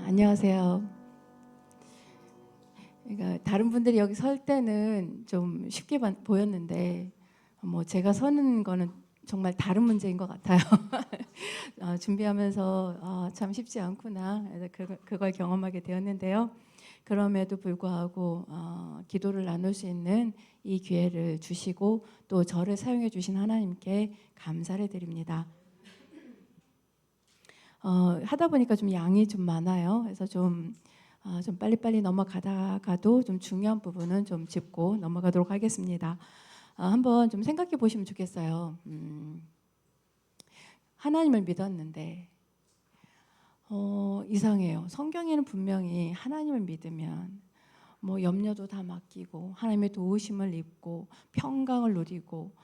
안녕하세요. 그러니까 다른 분들이 여기 설 때는 좀 쉽게 보였는데 제가 서는 거는 정말 다른 문제인 것 같아요. 준비하면서 참 쉽지 않구나. 그래서 그걸 경험하게 되었는데요. 그럼에도 불구하고 기도를 나눌 수 있는 이 기회를 주시고 또 저를 사용해 주신 하나님께 감사를 드립니다. 하다 보니까 좀 양이 좀 많아요. 그래서 좀 빨리빨리 넘어가다가도 좀 중요한 부분은 좀 짚고 넘어가도록 하겠습니다. 한번 좀 생각해 보시면 좋겠어요. 하나님을 믿었는데 이상해요. 성경에는 분명히 하나님을 믿으면 뭐 염려도 다 맡기고 하나님의 도우심을 입고 평강을 누리고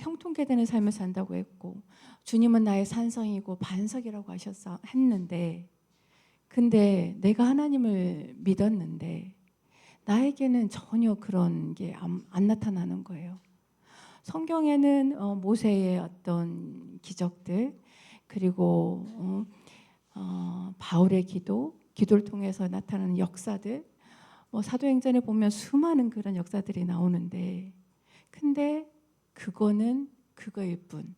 형통케 되는 삶을 산다고 했고 주님은 나의 산성이고 반석이라고 했는데 근데 내가 하나님을 믿었는데 나에게는 전혀 그런 게 안 나타나는 거예요. 성경에는 모세의 어떤 기적들 그리고 바울의 기도를 통해서 나타나는 역사들 사도행전에 보면 수많은 그런 역사들이 나오는데 근데 그거는 그거일 뿐.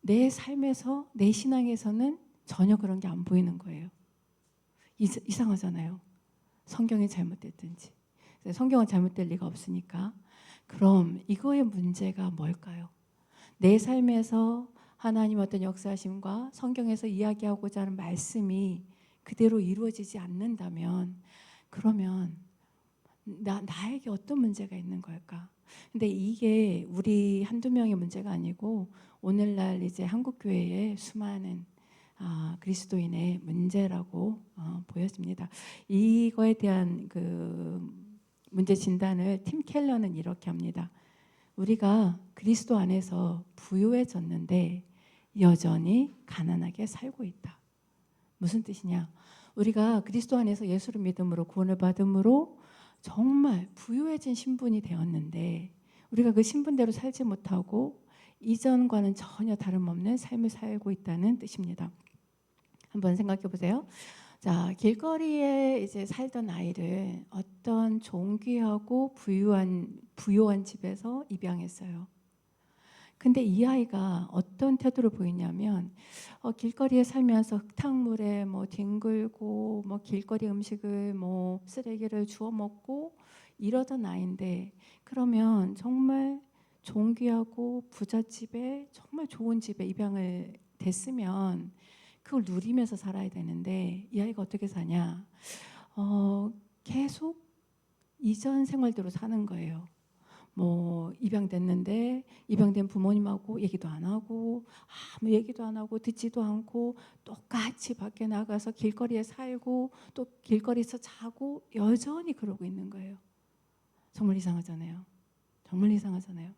내 삶에서 내 신앙에서는 전혀 그런 게 안 보이는 거예요. 이상하잖아요. 성경이 잘못됐든지. 성경은 잘못될 리가 없으니까. 그럼 이거의 문제가 뭘까요? 내 삶에서 하나님 어떤 역사하심과 성경에서 이야기하고자 하는 말씀이 그대로 이루어지지 않는다면 그러면 나에게 어떤 문제가 있는 걸까? 근데 이게 우리 한두 명의 문제가 아니고 오늘날 이제 한국교회의 수많은 그리스도인의 문제라고 보여집니다. 이거에 대한 그 문제 진단을 팀 켈러는 이렇게 합니다. 우리가 그리스도 안에서 부유해졌는데 여전히 가난하게 살고 있다. 무슨 뜻이냐? 우리가 그리스도 안에서 예수를 믿음으로 구원을 받음으로 정말 부유해진 신분이 되었는데 우리가 그 신분대로 살지 못하고 이전과는 전혀 다름없는 삶을 살고 있다는 뜻입니다. 한번 생각해 보세요. 자, 길거리에 이제 살던 아이를 어떤 존귀하고 부유한 집에서 입양했어요. 근데 이 아이가 어떤 태도를 보이냐면 길거리에 살면서 흙탕물에 뒹굴고 길거리 음식을 쓰레기를 주워 먹고 이러던 아이인데 그러면 정말 존귀하고 부잣집에 정말 좋은 집에 입양을 됐으면 그걸 누리면서 살아야 되는데 이 아이가 어떻게 사냐? 계속 이전 생활대로 사는 거예요. 입양됐는데 입양된 부모님하고 얘기도 안 하고 아무 얘기도 안 하고 듣지도 않고 똑같이 밖에 나가서 길거리에 살고 또 길거리에서 자고 여전히 그러고 있는 거예요. 정말 이상하잖아요. 정말 이상하잖아요.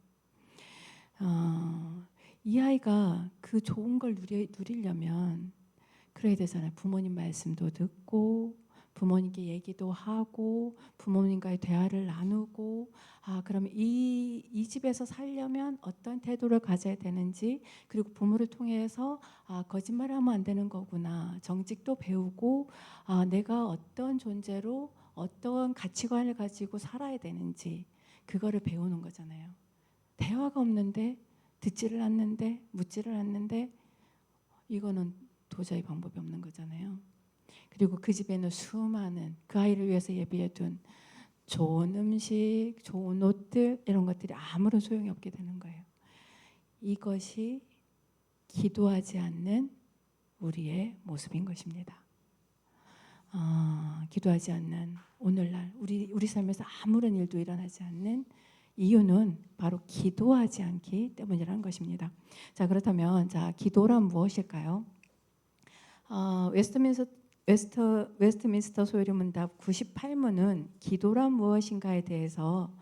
이 아이가 그 좋은 걸 누리려면 그래야 되잖아요. 부모님 말씀도 듣고 부모님께 얘기도 하고 부모님과의 대화를 나누고 그러면 이 집에서 살려면 어떤 태도를 가져야 되는지 그리고 부모를 통해서 거짓말하면 안 되는 거구나. 정직도 배우고 내가 어떤 존재로 어떤 가치관을 가지고 살아야 되는지 그거를 배우는 거잖아요. 대화가 없는데 듣지를 않는데 묻지를 않는데 이거는 도저히 방법이 없는 거잖아요. 그리고 그 집에는 수많은 그 아이를 위해서 예비해둔 좋은 음식, 좋은 옷들 이런 것들이 아무런 소용이 없게 되는 거예요. 이것이 기도하지 않는 우리의 모습인 것입니다. 기도하지 않는 오늘날 우리 삶에서 아무런 일도 일어나지 않는 이유는 바로 기도하지 않기 때문이라는 것입니다. 자, 그렇다면 기도란 무엇일까요? 웨스트민스터 소요리문답 98문은 기도란 무엇인가에 대해서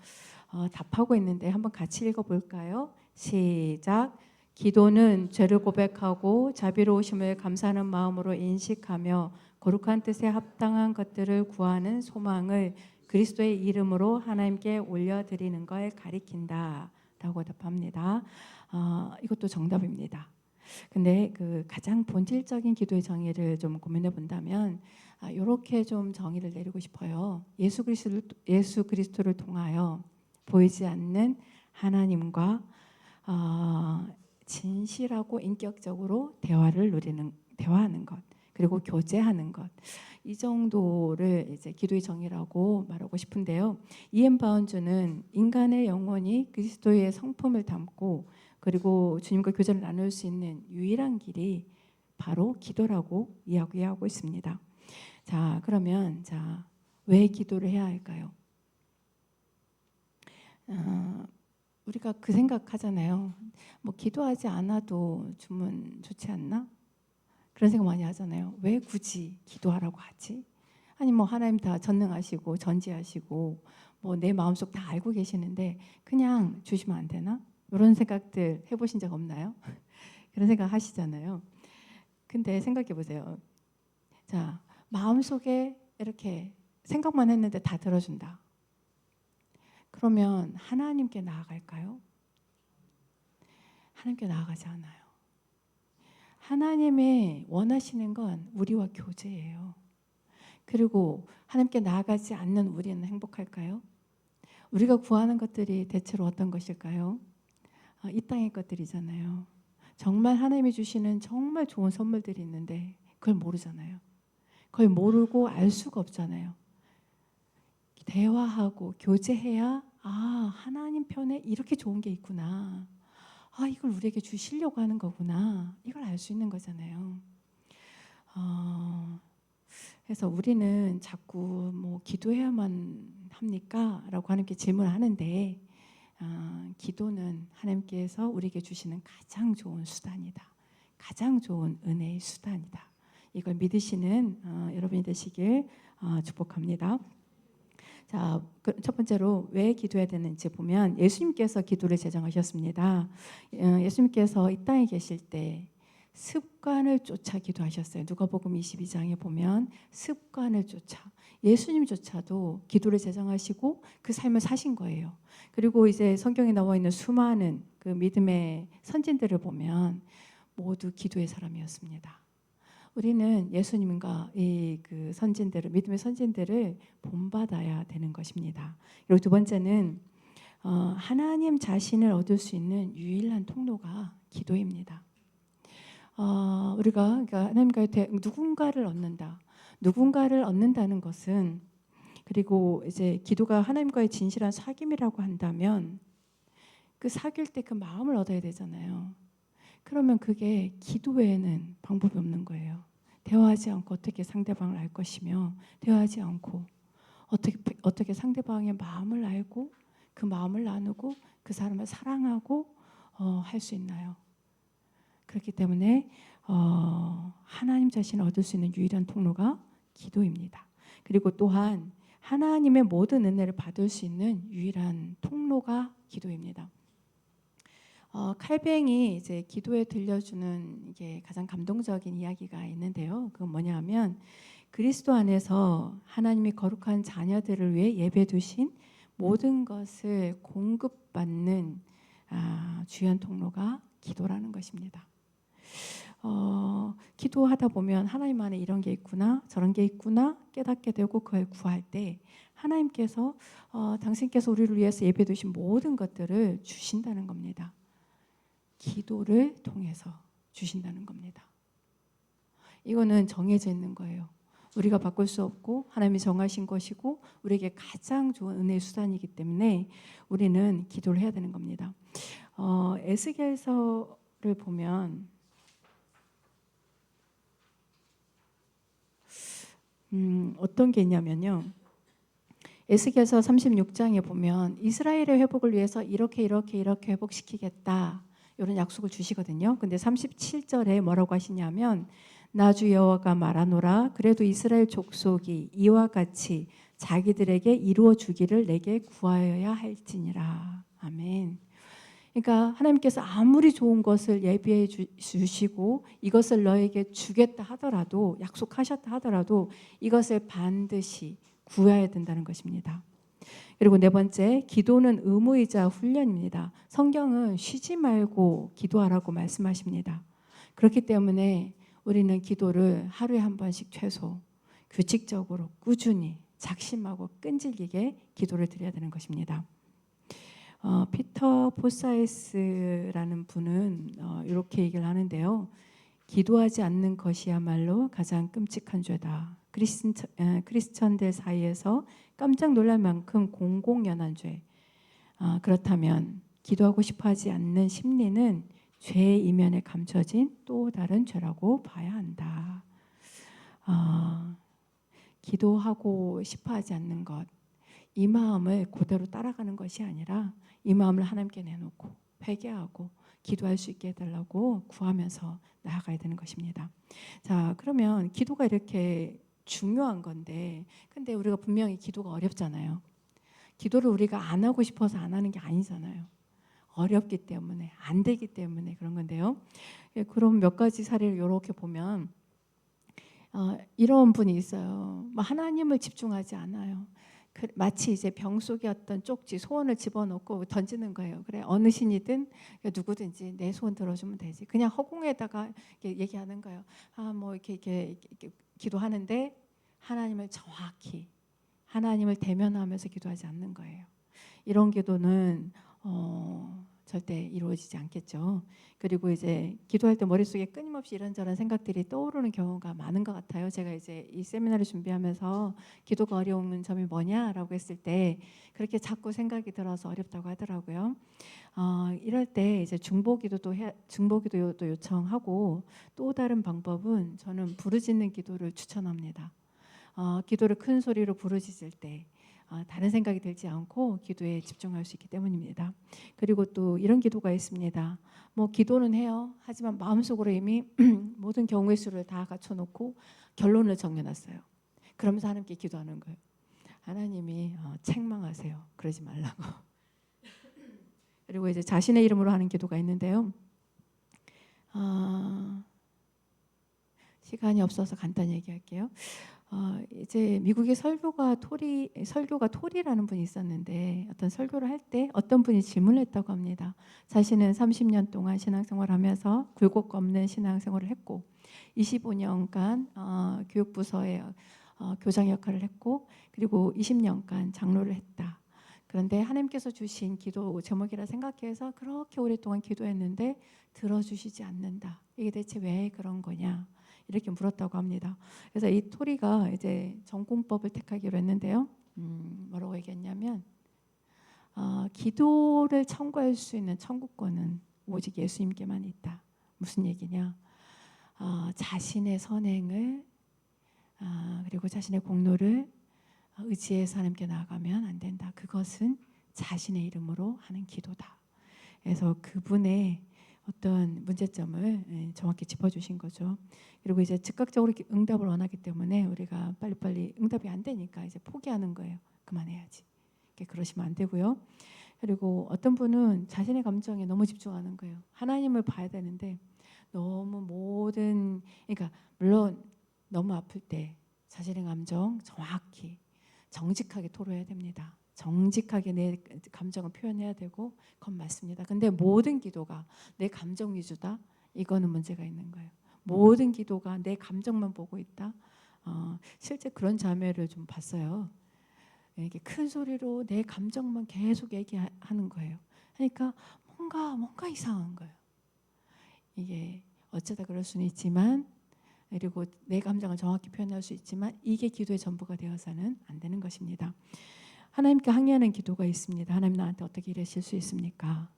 답하고 있는데 한번 같이 읽어볼까요? 시작. 기도는 죄를 고백하고 자비로우심을 감사하는 마음으로 인식하며 거룩한 뜻에 합당한 것들을 구하는 소망을 그리스도의 이름으로 하나님께 올려드리는 걸 가리킨다 라고 답합니다. 이것도 정답입니다. 근데 그 가장 본질적인 기도의 정의를 좀 고민해 본다면 이렇게 좀 정의를 내리고 싶어요. 예수 그리스도를 통하여 보이지 않는 하나님과 진실하고 인격적으로 대화하는 것, 그리고 교제하는 것, 이 정도를 이제 기도의 정의라고 말하고 싶은데요. 이엔 바운즈는 인간의 영혼이 그리스도의 성품을 담고 그리고 주님과 교제를 나눌 수 있는 유일한 길이 바로 기도라고 이야기하고 있습니다. 자, 그러면 왜 기도를 해야 할까요? 우리가 그 생각하잖아요. 뭐 기도하지 않아도 주면 좋지 않나? 그런 생각 많이 하잖아요. 왜 굳이 기도하라고 하지? 아니 뭐 하나님 다 전능하시고 전지하시고 뭐 내 마음속 다 알고 계시는데 그냥 주시면 안 되나? 이런 생각들 해보신 적 없나요? 그런 생각 하시잖아요. 근데 생각해 보세요. 자, 마음속에 이렇게 생각만 했는데 다 들어준다. 그러면 하나님께 나아갈까요? 하나님께 나아가지 않아요. 하나님의 원하시는 건 우리와 교제예요. 그리고 하나님께 나아가지 않는 우리는 행복할까요? 우리가 구하는 것들이 대체로 어떤 것일까요? 이 땅의 것들이잖아요. 정말 하나님이 주시는 정말 좋은 선물들이 있는데 그걸 모르잖아요. 그걸 모르고 알 수가 없잖아요. 대화하고 교제해야 하나님 편에 이렇게 좋은 게 있구나. 이걸 우리에게 주시려고 하는 거구나. 이걸 알 수 있는 거잖아요. 그래서 우리는 자꾸 뭐 기도해야만 합니까? 라고 하나님께 질문하는데 기도는 하나님께서 우리에게 주시는 가장 좋은 수단이다. 가장 좋은 은혜의 수단이다. 이걸 믿으시는 여러분이 되시길 축복합니다. 자, 첫 번째로 왜 기도해야 되는지 보면 예수님께서 기도를 제정하셨습니다. 예수님께서 이 땅에 계실 때 습관을 쫓아 기도하셨어요. 누가복음 22장에 보면 습관을 쫓아 예수님조차도 기도를 제정하시고 그 삶을 사신 거예요. 그리고 이제 성경에 나와 있는 수많은 그 믿음의 선진들을 보면 모두 기도의 사람이었습니다. 우리는 예수님과 그 선진들을 믿음의 선진들을 본받아야 되는 것입니다. 그리고 두 번째는 하나님 자신을 얻을 수 있는 유일한 통로가 기도입니다. 우리가 그러니까 하나님과의 누군가를 얻는다. 누군가를 얻는다는 것은 그리고 이제 기도가 하나님과의 진실한 사귐이라고 한다면 그 사귈 때 그 마음을 얻어야 되잖아요. 그러면 그게 기도 외에는 방법이 없는 거예요. 대화하지 않고 어떻게 상대방을 알 것이며 대화하지 않고 어떻게 상대방의 마음을 알고 그 마음을 나누고 그 사람을 사랑하고 할 수 있나요? 그렇기 때문에 하나님 자신을 얻을 수 있는 유일한 통로가 기도입니다. 그리고 또한 하나님의 모든 은혜를 받을 수 있는 유일한 통로가 기도입니다. 칼뱅이 이제 기도에 들려주는 이게 가장 감동적인 이야기가 있는데요. 그건 뭐냐면 그리스도 안에서 하나님이 거룩한 자녀들을 위해 예배 두신 모든 것을 공급받는 주요한 통로가 기도라는 것입니다. 기도하다 보면 하나님 안에 이런 게 있구나 저런 게 있구나 깨닫게 되고 그걸 구할 때 하나님께서 당신께서 우리를 위해서 예배 두신 모든 것들을 주신다는 겁니다. 기도를 통해서 주신다는 겁니다. 이거는 정해져 있는 거예요. 우리가 바꿀 수 없고 하나님이 정하신 것이고 우리에게 가장 좋은 은혜의 수단이기 때문에 우리는 기도를 해야 되는 겁니다. 에스겔서를 보면 어떤 게 있냐면요. 에스겔서 36장에 보면 이스라엘의 회복을 위해서 이렇게 회복시키겠다. 이런 약속을 주시거든요. 근데 37절에 뭐라고 하시냐면 나 주 여호와가 말하노라 그래도 이스라엘 족속이 이와 같이 자기들에게 이루어 주기를 내게 구하여야 할지니라. 아멘. 그러니까 하나님께서 아무리 좋은 것을 예비해 주시고 이것을 너에게 주겠다 하더라도 약속하셨다 하더라도 이것을 반드시 구해야 된다는 것입니다. 그리고 네 번째, 기도는 의무이자 훈련입니다. 성경은 쉬지 말고 기도하라고 말씀하십니다. 그렇기 때문에 우리는 기도를 하루에 한 번씩 최소 규칙적으로 꾸준히 작심하고 끈질기게 기도를 드려야 되는 것입니다. 피터 포사이스라는 분은 이렇게 얘기를 하는데요. 기도하지 않는 것이야말로 가장 끔찍한 죄다. 크리스천들 사이에서 깜짝 놀랄 만큼 공공연한 죄. 그렇다면 기도하고 싶어하지 않는 심리는 죄의 이면에 감춰진 또 다른 죄라고 봐야 한다. 기도하고 싶어하지 않는 것, 이 마음을 그대로 따라가는 것이 아니라 이 마음을 하나님께 내놓고 회개하고 기도할 수 있게 해달라고 구하면서 나아가야 되는 것입니다. 자, 그러면 기도가 이렇게 중요한 건데, 근데 우리가 분명히 기도가 어렵잖아요. 기도를 우리가 안 하고 싶어서 안 하는 게 아니잖아요. 어렵기 때문에, 안 되기 때문에 그런 건데요. 그럼 몇 가지 사례를 이렇게 보면 이런 분이 있어요. 하나님을 집중하지 않아요. 마치 이제 병 속에 어떤 쪽지 소원을 집어넣고 던지는 거예요. 그래, 어느 신이든 누구든지 내 소원 들어주면 되지. 그냥 허공에다가 얘기하는 거예요. 뭐 이렇게 기도하는데 하나님을 정확히 하나님을 대면하면서 기도하지 않는 거예요. 이런 기도는 절대 이루어지지 않겠죠. 그리고 이제 기도할 때 머릿속에 끊임없이 이런저런 생각들이 떠오르는 경우가 많은 것 같아요. 제가 이제 이 세미나를 준비하면서 기도가 어려운 점이 뭐냐라고 했을 때 그렇게 자꾸 생각이 들어서 어렵다고 하더라고요. 이럴 때 이제 중보기도도 요청하고 또 다른 방법은 저는 부르짖는 기도를 추천합니다. 기도를 큰 소리로 부르짖을 때 다른 생각이 들지 않고 기도에 집중할 수 있기 때문입니다. 그리고 또 이런 기도가 있습니다. 뭐 기도는 해요. 하지만 마음속으로 이미 모든 경우의 수를 다 갖춰놓고 결론을 정해놨어요. 그러면서 하나님께 기도하는 거예요. 하나님이 책망하세요. 그러지 말라고. 그리고 이제 자신의 이름으로 하는 기도가 있는데요. 시간이 없어서 간단히 얘기할게요. 이제 미국의 설교가 토리라는 분이 있었는데 어떤 설교를 할 때 어떤 분이 질문을 했다고 합니다. 자신은 30년 동안 신앙생활하면서 굴곡 없는 신앙생활을 했고 25년간 교육부서에 교장 역할을 했고 그리고 20년간 장로를 했다. 그런데 하나님께서 주신 기도 제목이라 생각해서 그렇게 오랫동안 기도했는데 들어주시지 않는다. 이게 대체 왜 그런 거냐? 이렇게 물었다고 합니다. 그래서 이 토리가 이제 전공법을 택하기로 했는데요. 뭐라고 얘기했냐면 기도를 청구할 수 있는 청구권은 오직 예수님께만 있다. 무슨 얘기냐? 자신의 선행을 그리고 자신의 공로를 의지해서 하나님께 나아가면 안 된다. 그것은 자신의 이름으로 하는 기도다. 그래서 그분의 어떤 문제점을 정확히 짚어주신 거죠. 그리고 이제 즉각적으로 응답을 원하기 때문에 우리가 빨리빨리 응답이 안 되니까 이제 포기하는 거예요. 그만해야지. 그러시면 안 되고요. 그리고 어떤 분은 자신의 감정에 너무 집중하는 거예요. 하나님을 봐야 되는데 너무 그러니까 물론 너무 아플 때 자신의 감정 정확히 정직하게 토로해야 됩니다. 정직하게 내 감정을 표현해야 되고 그건 맞습니다. 근데 모든 기도가 내 감정 위주다? 이거는 문제가 있는 거예요. 모든 기도가 내 감정만 보고 있다? 실제 그런 자매를 좀 봤어요. 이게 큰 소리로 내 감정만 계속 얘기하는 거예요. 그러니까 뭔가 이상한 거예요. 이게 어쩌다 그럴 수는 있지만 그리고 내 감정을 정확히 표현할 수 있지만 이게 기도의 전부가 되어서는 안 되는 것입니다. 하나님께 항의하는 기도가 있습니다. 하나님 나한테 어떻게 이러실 수 있습니까?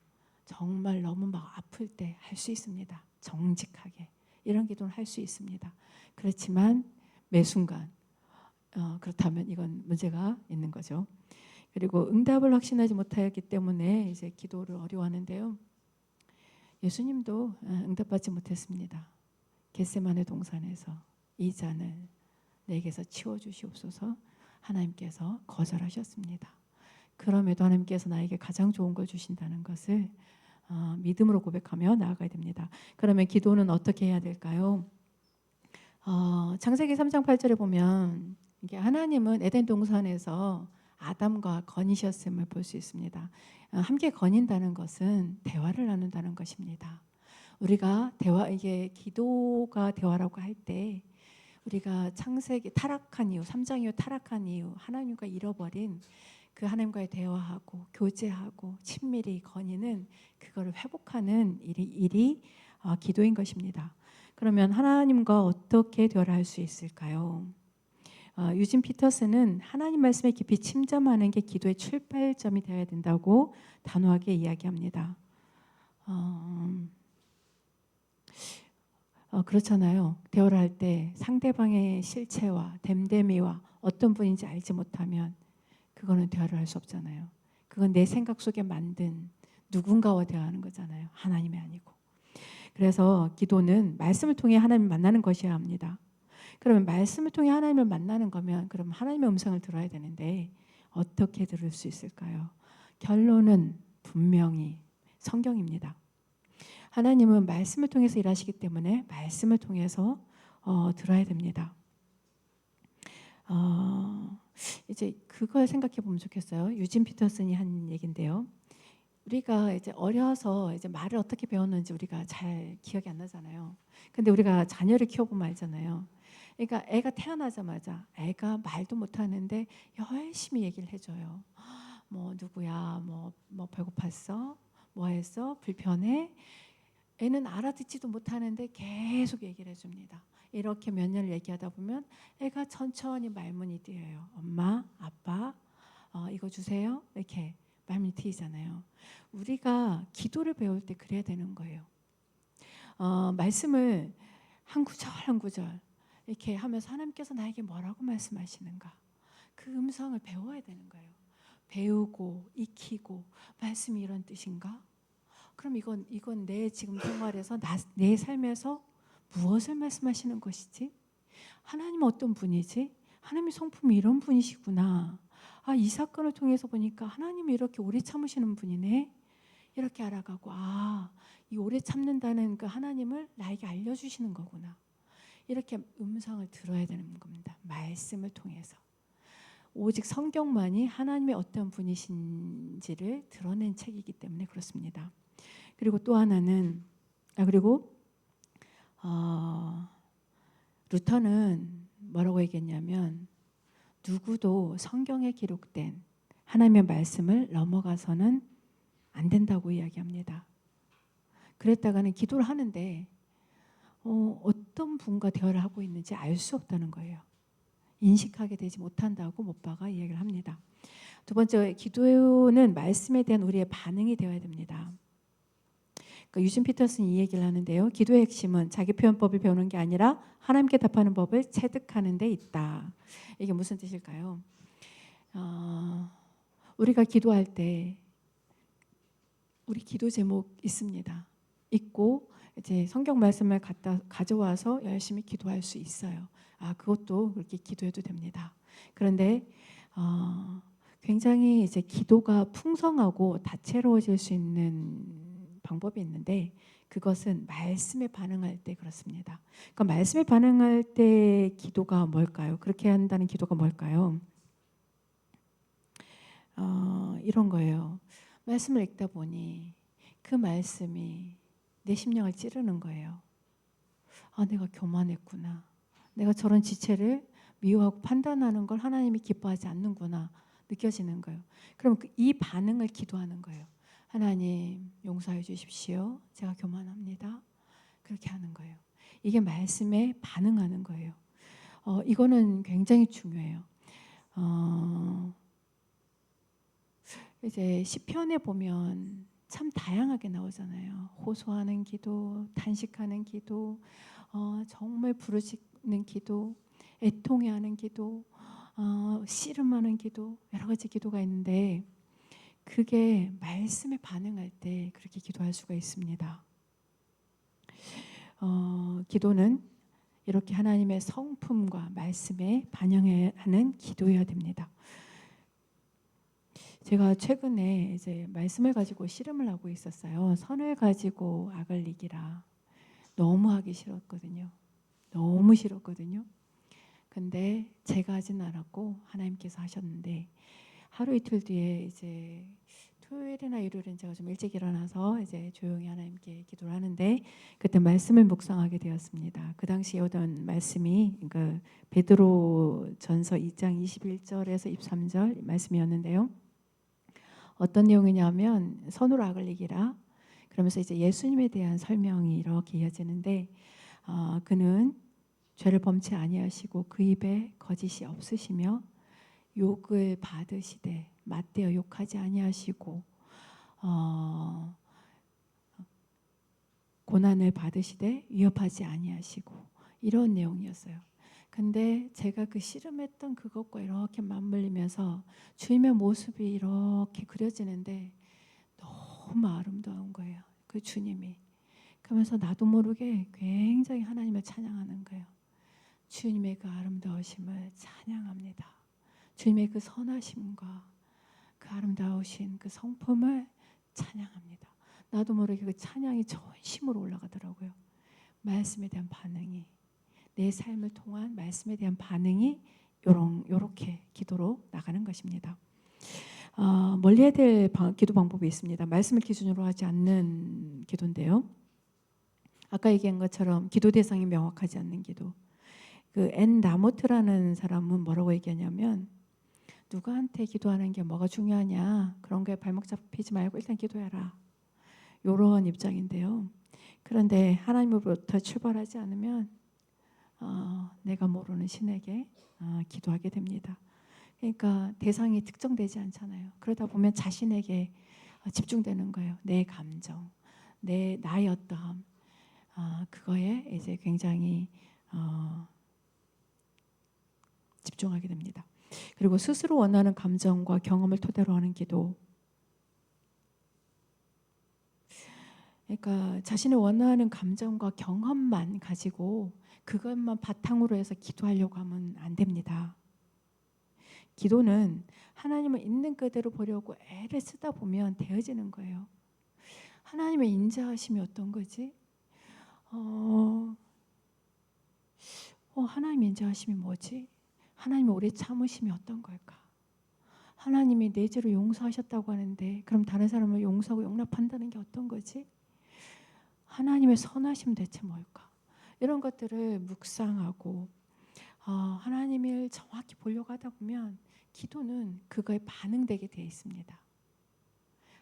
정말 너무 막 아플 때 할 수 있습니다. 정직하게 이런 기도는 할 수 있습니다. 그렇지만 매 순간 그렇다면 이건 문제가 있는 거죠. 그리고 응답을 확신하지 못하였기 때문에 이제 기도를 어려워하는데요. 예수님도 응답받지 못했습니다. 겟세마네 동산에서 이 잔을 내게서 치워주시옵소서 하나님께서 거절하셨습니다. 그럼에도 하나님께서 나에게 가장 좋은 걸 주신다는 것을 믿음으로 고백하며 나아가야 됩니다. 그러면 기도는 어떻게 해야 될까요? 창세기 3장 8절에 보면 이게 하나님은 에덴 동산에서 아담과 거니셨음을 볼 수 있습니다. 함께 거닌다는 것은 대화를 나눈다는 것입니다. 우리가 이게 기도가 대화라고 할 때 우리가 창세기 타락한 이유, 3장 이후 타락한 이유, 하나님과 잃어버린 그 하나님과의 대화하고 교제하고 친밀히 거니는 그거를 회복하는 일이 기도인 것입니다. 그러면 하나님과 어떻게 대화를 할 수 있을까요? 유진 피터슨은 하나님 말씀에 깊이 침잠하는 게 기도의 출발점이 되어야 된다고 단호하게 이야기합니다. 그렇잖아요. 대화를 할 때 상대방의 실체와 됨됨이와 어떤 분인지 알지 못하면 그거는 대화를 할 수 없잖아요. 그건 내 생각 속에 만든 누군가와 대화하는 거잖아요. 하나님이 아니고. 그래서 기도는 말씀을 통해 하나님을 만나는 것이어야 합니다. 그러면 말씀을 통해 하나님을 만나는 거면 그럼 하나님의 음성을 들어야 되는데 어떻게 들을 수 있을까요? 결론은 분명히 성경입니다. 하나님은 말씀을 통해서 일하시기 때문에 말씀을 통해서 들어야 됩니다. 이제 그걸 생각해 보면 좋겠어요. 유진 피터슨이 한 얘긴데요. 우리가 이제 어려서 이제 말을 어떻게 배웠는지 우리가 잘 기억이 안 나잖아요. 근데 우리가 자녀를 키워보면 알잖아요. 그러니까 애가 태어나자마자 애가 말도 못하는데 열심히 얘기를 해줘요. 뭐 누구야, 뭐 배고팠어, 뭐 했어, 불편해. 애는 알아듣지도 못하는데 계속 얘기를 해줍니다. 이렇게 몇 년을 얘기하다 보면 애가 천천히 말문이 트여요. 엄마, 아빠, 이거 주세요. 이렇게 말문이 트이잖아요. 우리가 기도를 배울 때 그래야 되는 거예요. 말씀을 한 구절 한 구절 이렇게 하면서 하나님께서 나에게 뭐라고 말씀하시는가 그 음성을 배워야 되는 거예요. 배우고 익히고 말씀이 이런 뜻인가? 그럼 이건 내 지금 생활에서 내 삶에서 무엇을 말씀하시는 것이지? 하나님 어떤 분이지? 하나님의 성품이 이런 분이시구나. 이 사건을 통해서 보니까 하나님이 이렇게 오래 참으시는 분이네. 이렇게 알아가고 이 오래 참는다는 그 하나님을 나에게 알려주시는 거구나. 이렇게 음성을 들어야 되는 겁니다. 말씀을 통해서. 오직 성경만이 하나님의 어떤 분이신지를 드러낸 책이기 때문에 그렇습니다. 그리고 또 하나는 루터는 뭐라고 얘기했냐면 누구도 성경에 기록된 하나님의 말씀을 넘어가서는 안 된다고 이야기합니다. 그랬다가는 기도를 하는데 어떤 분과 대화를 하고 있는지 알 수 없다는 거예요. 인식하게 되지 못한다고 못바가 이야기를 합니다. 두 번째, 기도는 말씀에 대한 우리의 반응이 되어야 됩니다. 그러니까 유진 피터슨이 이 얘기를 하는데요. 기도의 핵심은 자기 표현법을 배우는 게 아니라 하나님께 답하는 법을 체득하는 데 있다. 이게 무슨 뜻일까요? 우리가 기도할 때 우리 기도 제목 있습니다. 있고 이제 성경 말씀을 가져와서 열심히 기도할 수 있어요. 그것도 그렇게 기도해도 됩니다. 그런데 굉장히 이제 기도가 풍성하고 다채로워질 수 있는 방법이 있는데 그것은 말씀에 반응할 때 그렇습니다. 그러니까 말씀에 반응할 때 기도가 뭘까요? 그렇게 한다는 기도가 뭘까요? 이런 거예요. 말씀을 읽다 보니 그 말씀이 내 심령을 찌르는 거예요. 내가 교만했구나. 내가 저런 지체를 미워하고 판단하는 걸 하나님이 기뻐하지 않는구나 느껴지는 거예요. 그럼 이 반응을 기도하는 거예요. 하나님 용서해 주십시오. 제가 교만합니다. 그렇게 하는 거예요. 이게 말씀에 반응하는 거예요. 이거는 굉장히 중요해요. 이제 시편에 보면 참 다양하게 나오잖아요. 호소하는 기도, 탄식하는 기도, 정말 부르짖는 기도, 애통해하는 기도, 씨름하는 기도, 여러 가지 기도가 있는데 그게 말씀에 반응할 때 그렇게 기도할 수가 있습니다. 기도는 이렇게 하나님의 성품과 말씀에 반영하는 기도여야 됩니다. 제가 최근에 이제 말씀을 가지고 씨름을 하고 있었어요. 선을 가지고 악을 이기라. 너무 하기 싫었거든요. 너무 싫었거든요. 근데 제가 하진 않았고 하나님께서 하셨는데 하루 이틀 뒤에 이제 토요일이나 일요일은 제가 좀 일찍 일어나서 이제 조용히 하나님께 기도를 하는데 그때 말씀을 묵상하게 되었습니다. 그 당시에 오던 말씀이 그 베드로전서 2장 21절에서 23절 말씀이었는데요. 어떤 내용이냐면 선으로 악을 이기라. 그러면서 이제 예수님에 대한 설명이 이렇게 이어지는데 그는 죄를 범치 아니하시고 그 입에 거짓이 없으시며 욕을 받으시되 맞대어 욕하지 아니하시고 고난을 받으시되 위협하지 아니하시고 이런 내용이었어요. 근데 제가 그 씨름했던 그것과 이렇게 맞물리면서 주님의 모습이 이렇게 그려지는데 너무 아름다운 거예요. 그 주님이. 그러면서 나도 모르게 굉장히 하나님을 찬양하는 거예요. 주님의 그 아름다우심을 찬양합니다. 주님의 그 선하심과 그 아름다우신 그 성품을 찬양합니다. 나도 모르게 그 찬양이 전심으로 올라가더라고요. 말씀에 대한 반응이, 내 삶을 통한 말씀에 대한 반응이 요렇게 기도로 나가는 것입니다. 멀리해야 될 기도 방법이 있습니다. 말씀을 기준으로 하지 않는 기도인데요. 아까 얘기한 것처럼 기도 대상이 명확하지 않는 기도. 그 앤 라모트라는 사람은 뭐라고 얘기하냐면 누구한테 기도하는 게 뭐가 중요하냐, 그런 거에 발목 잡히지 말고 일단 기도해라, 이런 입장인데요. 그런데 하나님으로부터 출발하지 않으면 내가 모르는 신에게 기도하게 됩니다. 그러니까 대상이 특정되지 않잖아요. 그러다 보면 자신에게 집중되는 거예요. 내 감정, 나의 어떠함, 그거에 이제 굉장히 집중하게 됩니다. 그리고 스스로 원하는 감정과 경험을 토대로 하는 기도. 그러니까 자신의 원하는 감정과 경험만 가지고 그것만 바탕으로 해서 기도하려고 하면 안 됩니다. 기도는 하나님을 있는 그대로 보려고 애를 쓰다 보면 되어지는 거예요. 하나님의 인자하심이 어떤 거지? 하나님의 인자하심이 뭐지? 하나님의 오래 참으심이 어떤 걸까? 하나님이 내 죄를 용서하셨다고 하는데 그럼 다른 사람을 용서하고 용납한다는 게 어떤 거지? 하나님의 선하심 대체 뭘까? 이런 것들을 묵상하고 하나님을 정확히 보려고 하다 보면 기도는 그거에 반응되게 되어 있습니다.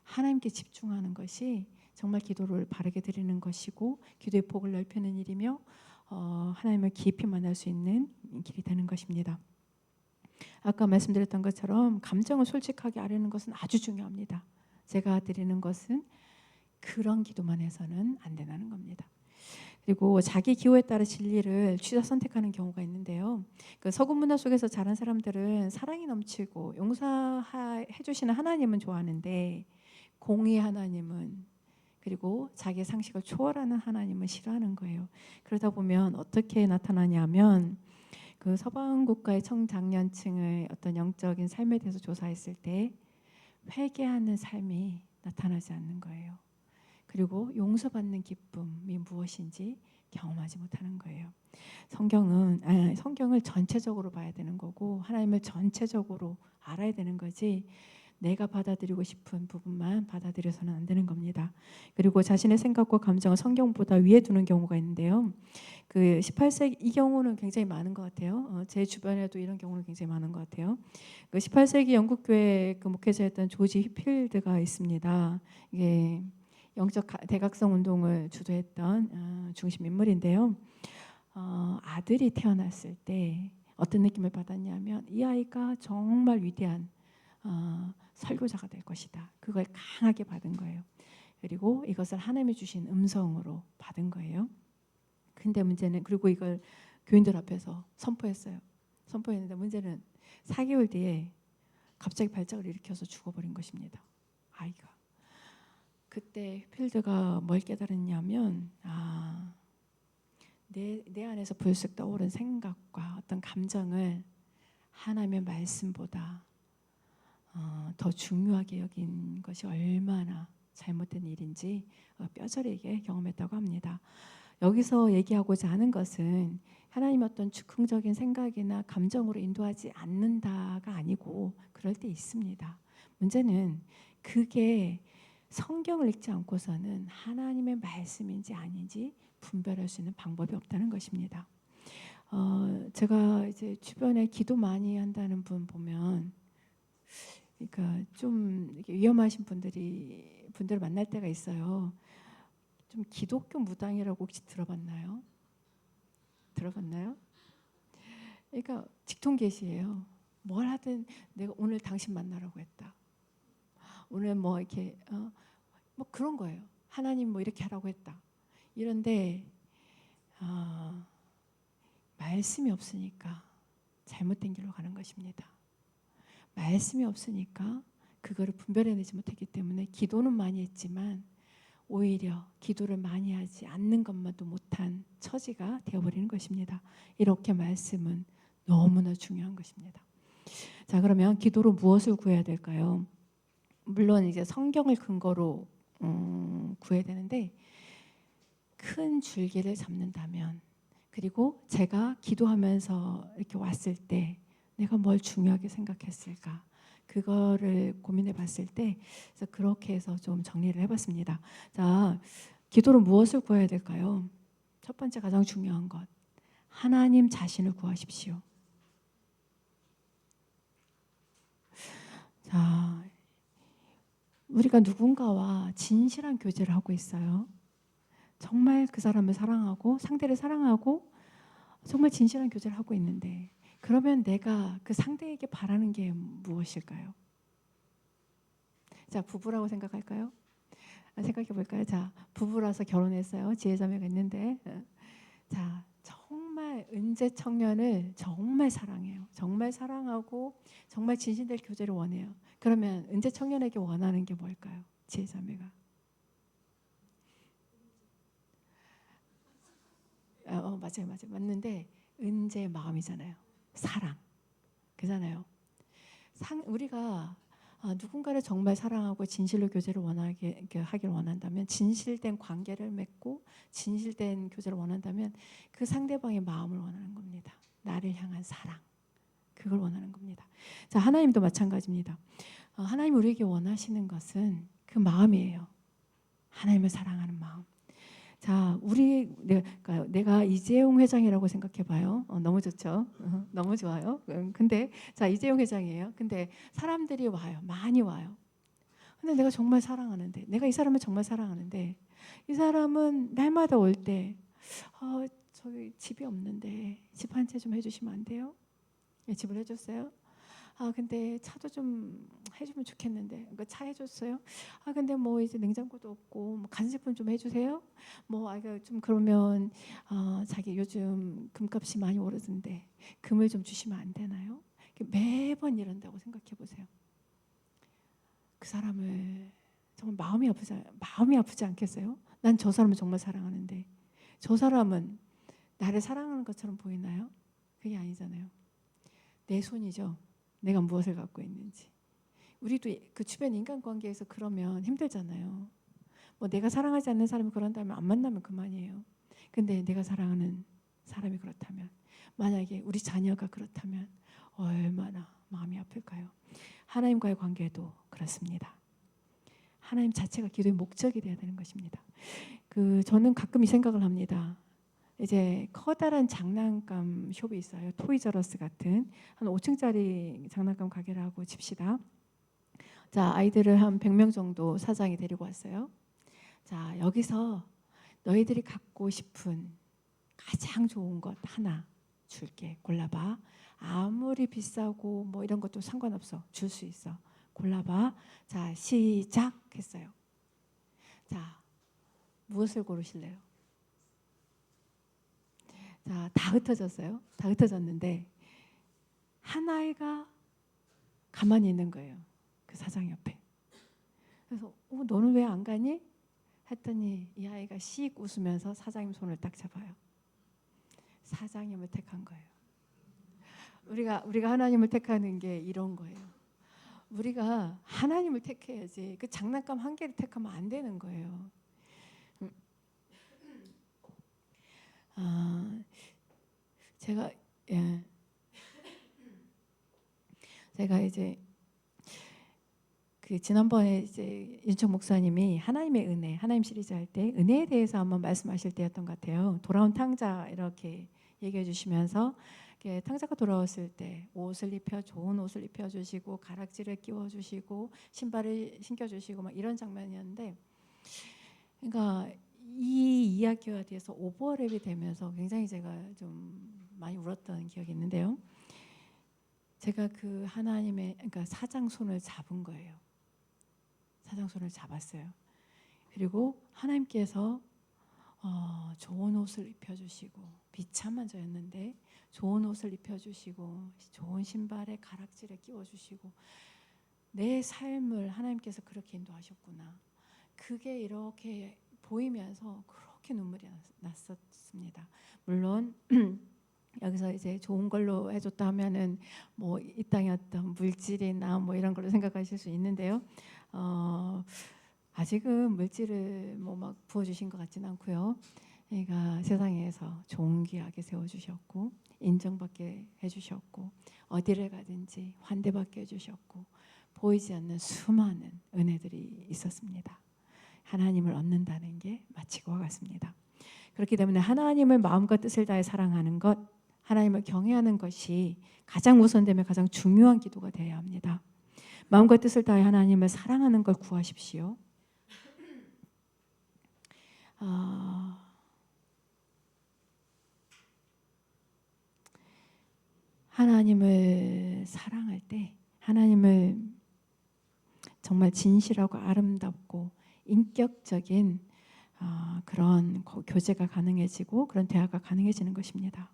하나님께 집중하는 것이 정말 기도를 바르게 드리는 것이고 기도의 폭을 넓히는 일이며 하나님을 깊이 만날 수 있는 길이 되는 것입니다. 아까 말씀드렸던 것처럼 감정을 솔직하게 아뢰는 것은 아주 중요합니다. 제가 드리는 것은 그런 기도만 해서는 안 된다는 겁니다. 그리고 자기 기호에 따라 진리를 취사 선택하는 경우가 있는데요. 그 서구 문화 속에서 자란 사람들은 사랑이 넘치고 용서해 주시는 하나님은 좋아하는데 공의 하나님은, 그리고 자기의 상식을 초월하는 하나님은 싫어하는 거예요. 그러다 보면 어떻게 나타나냐면 그 서방 국가의 청장년층의 어떤 영적인 삶에 대해서 조사했을 때 회개하는 삶이 나타나지 않는 거예요. 그리고 용서받는 기쁨이 무엇인지 경험하지 못하는 거예요. 성경을 전체적으로 봐야 되는 거고 하나님을 전체적으로 알아야 되는 거지 내가 받아들이고 싶은 부분만 받아들여서는 안 되는 겁니다. 그리고 자신의 생각과 감정을 성경보다 위에 두는 경우가 있는데요. 그 18세기 이 경우는 굉장히 많은 것 같아요. 제 주변에도 이런 경우는 굉장히 많은 것 같아요. 그 18세기 영국 교회 그 목회자였던 조지 휘필드가 있습니다. 이게 영적 대각성 운동을 주도했던 중심 인물인데요. 아들이 태어났을 때 어떤 느낌을 받았냐면 이 아이가 정말 위대한 설교자가 될 것이다. 그걸 강하게 받은 거예요. 그리고 이것을 하나님이 주신 음성으로 받은 거예요. 근데 문제는 그리고 이걸 교인들 앞에서 선포했어요. 선포했는데 문제는 4개월 뒤에 갑자기 발작을 일으켜서 죽어버린 것입니다. 아이가. 그때 필드가 뭘 깨달았냐면 내 안에서 불쑥 떠오른 생각과 어떤 감정을 하나님의 말씀보다 더 중요하게 여긴 것이 얼마나 잘못된 일인지 뼈저리게 경험했다고 합니다. 여기서 얘기하고자 하는 것은 하나님의 어떤 즉흥적인 생각이나 감정으로 인도하지 않는다가 아니고 그럴 때 있습니다. 문제는 그게 성경을 읽지 않고서는 하나님의 말씀인지 아닌지 분별할 수 있는 방법이 없다는 것입니다. 제가 이제 주변에 기도 많이 한다는 분 보면, 그러니까 좀 이렇게 위험하신 분들을 만날 때가 있어요. 좀 기독교 무당이라고 혹시 들어봤나요? 들어봤나요? 그러니까 직통계시예요. 뭘 하든 내가 오늘 당신 만나라고 했다. 오늘 뭐 이렇게 뭐 그런 거예요. 하나님 뭐 이렇게 하라고 했다. 이런데 말씀이 없으니까 잘못된 길로 가는 것입니다. 말씀이 없으니까 그거를 분별해내지 못했기 때문에 기도는 많이 했지만 오히려 기도를 많이 하지 않는 것만도 못한 처지가 되어버리는 것입니다. 이렇게 말씀은 너무나 중요한 것입니다. 자, 그러면 기도로 무엇을 구해야 될까요? 물론 이제 성경을 근거로 구해야 되는데, 큰 줄기를 잡는다면, 그리고 제가 기도하면서 이렇게 왔을 때 내가 뭘 중요하게 생각했을까, 그거를 고민해 봤을 때, 그래서 그렇게 해서 좀 정리를 해봤습니다. 자, 기도로 무엇을 구해야 될까요? 첫 번째 가장 중요한 것, 하나님 자신을 구하십시오. 자, 우리가 누군가와 진실한 교제를 하고 있어요. 정말 그 사람을 사랑하고 상대를 사랑하고 정말 진실한 교제를 하고 있는데, 그러면 내가 그 상대에게 바라는 게 무엇일까요? 자, 부부라고 생각할까요? 생각해 볼까요? 자, 부부라서 결혼했어요. 지혜자매가 있는데, 자, 정말 은재 청년을 정말 사랑해요. 정말 사랑하고 정말 진실된 교제를 원해요. 그러면 은재 청년에게 원하는 게 뭘까요? 지혜자매가. 맞아요. 맞는데 은재의 마음이잖아요. 사랑. 그잖아요. 우리가 누군가를 정말 사랑하고 진실로 교제를 원하게 하길 원한다면, 진실된 관계를 맺고 진실된 교제를 원한다면 그 상대방의 마음을 원하는 겁니다. 나를 향한 사랑, 그걸 원하는 겁니다. 자, 하나님도 마찬가지입니다. 하나님 우리에게 원하시는 것은 그 마음이에요. 하나님을 사랑하는 마음. 자, 내가 이재용 회장이라고 생각해봐요. 너무 좋죠. 너무 좋아요. 근데 자, 이재용 회장이에요. 근데 사람들이 와요. 많이 와요. 근데 내가 정말 사랑하는데, 내가 이 사람을 정말 사랑하는데, 이 사람은 날마다 올 때, 저기 집이 없는데 집 한 채 좀 해주시면 안 돼요? 네, 집을 해줬어요. 근데 차도 좀 해주면 좋겠는데, 그러니까 차 해줬어요. 근데 뭐 이제 냉장고도 없고 뭐 간식품 좀 해주세요. 뭐 좀 그러면 자기 요즘 금값이 많이 오르던데 금을 좀 주시면 안 되나요? 매번 이런다고 생각해 보세요. 그 사람을 정말 마음이 아프지 않겠어요? 난 저 사람을 정말 사랑하는데 저 사람은 나를 사랑하는 것처럼 보이나요? 그게 아니잖아요. 내 손이죠. 내가 무엇을 갖고 있는지. 우리도 그 주변 인간관계에서 그러면 힘들잖아요. 뭐 내가 사랑하지 않는 사람이 그런다면 안 만나면 그만이에요. 근데 내가 사랑하는 사람이 그렇다면, 만약에 우리 자녀가 그렇다면 얼마나 마음이 아플까요? 하나님과의 관계도 그렇습니다. 하나님 자체가 기도의 목적이 되어야 되는 것입니다. 저는 가끔 이 생각을 합니다. 이제 커다란 장난감 숍이 있어요. 토이저러스 같은 한 5층짜리 장난감 가게라고 칩시다. 자, 아이들을 한 100명 정도 사장이 데리고 왔어요. 자, 여기서 너희들이 갖고 싶은 가장 좋은 것 하나 줄게. 골라봐. 아무리 비싸고 뭐 이런 것도 상관없어. 줄 수 있어. 골라봐. 자, 시작했어요. 자, 무엇을 고르실래요? 자, 다 흩어졌어요. 다 흩어졌는데 한 아이가 가만히 있는 거예요. 그 사장 옆에. 그래서 너는 왜 안 가니? 했더니 이 아이가 씩 웃으면서 사장님 손을 딱 잡아요. 사장님을 택한 거예요. 우리가 하나님을 택하는 게 이런 거예요. 우리가 하나님을 택해야지 그 장난감 한 개를 택하면 안 되는 거예요. 제가 제가 이제 그 지난번에 이제 윤청 목사님이 하나님의 은혜, 하나님 시리즈 할 때 은혜에 대해서 한번 말씀하실 때였던 것 같아요. 돌아온 탕자 이렇게 얘기해 주시면서 탕자가 돌아왔을 때 옷을 입혀 좋은 옷을 입혀 주시고 가락지를 끼워 주시고 신발을 신겨 주시고 막 이런 장면이었는데, 그러니까 이 이야기와 대해서 오버랩이 되면서 굉장히 제가 좀 많이 울었던 기억이 있는데요. 제가 그 하나님의 그러니까 사장 손을 잡은 거예요. 사장 손을 잡았어요. 그리고 하나님께서 좋은 옷을 입혀주시고 비참한 저였는데 좋은 옷을 입혀주시고 좋은 신발에 가락지를 끼워주시고 내 삶을 하나님께서 그렇게 인도하셨구나. 그게 이렇게 보이면서 그렇게 눈물이 났었습니다. 물론 여기서 이제 좋은 걸로 해줬다 하면은 뭐 이 땅의 어떤 물질이나 뭐 이런 걸로 생각하실 수 있는데요. 아직은 물질을 뭐 막 부어주신 것 같지는 않고요. 그러니까 세상에서 존귀하게 세워주셨고 인정받게 해주셨고 어디를 가든지 환대받게 해주셨고 보이지 않는 수많은 은혜들이 있었습니다. 하나님을 얻는다는 게 마치 그와 같습니다. 그렇기 때문에 하나님을 마음과 뜻을 다해 사랑하는 것, 하나님을 경외하는 것이 가장 우선되며 가장 중요한 기도가 되어야 합니다. 마음과 뜻을 다해 하나님을 사랑하는 걸 구하십시오. 하나님을 사랑할 때 하나님을 정말 진실하고 아름답고 인격적인 그런 교제가 가능해지고 그런 대화가 가능해지는 것입니다.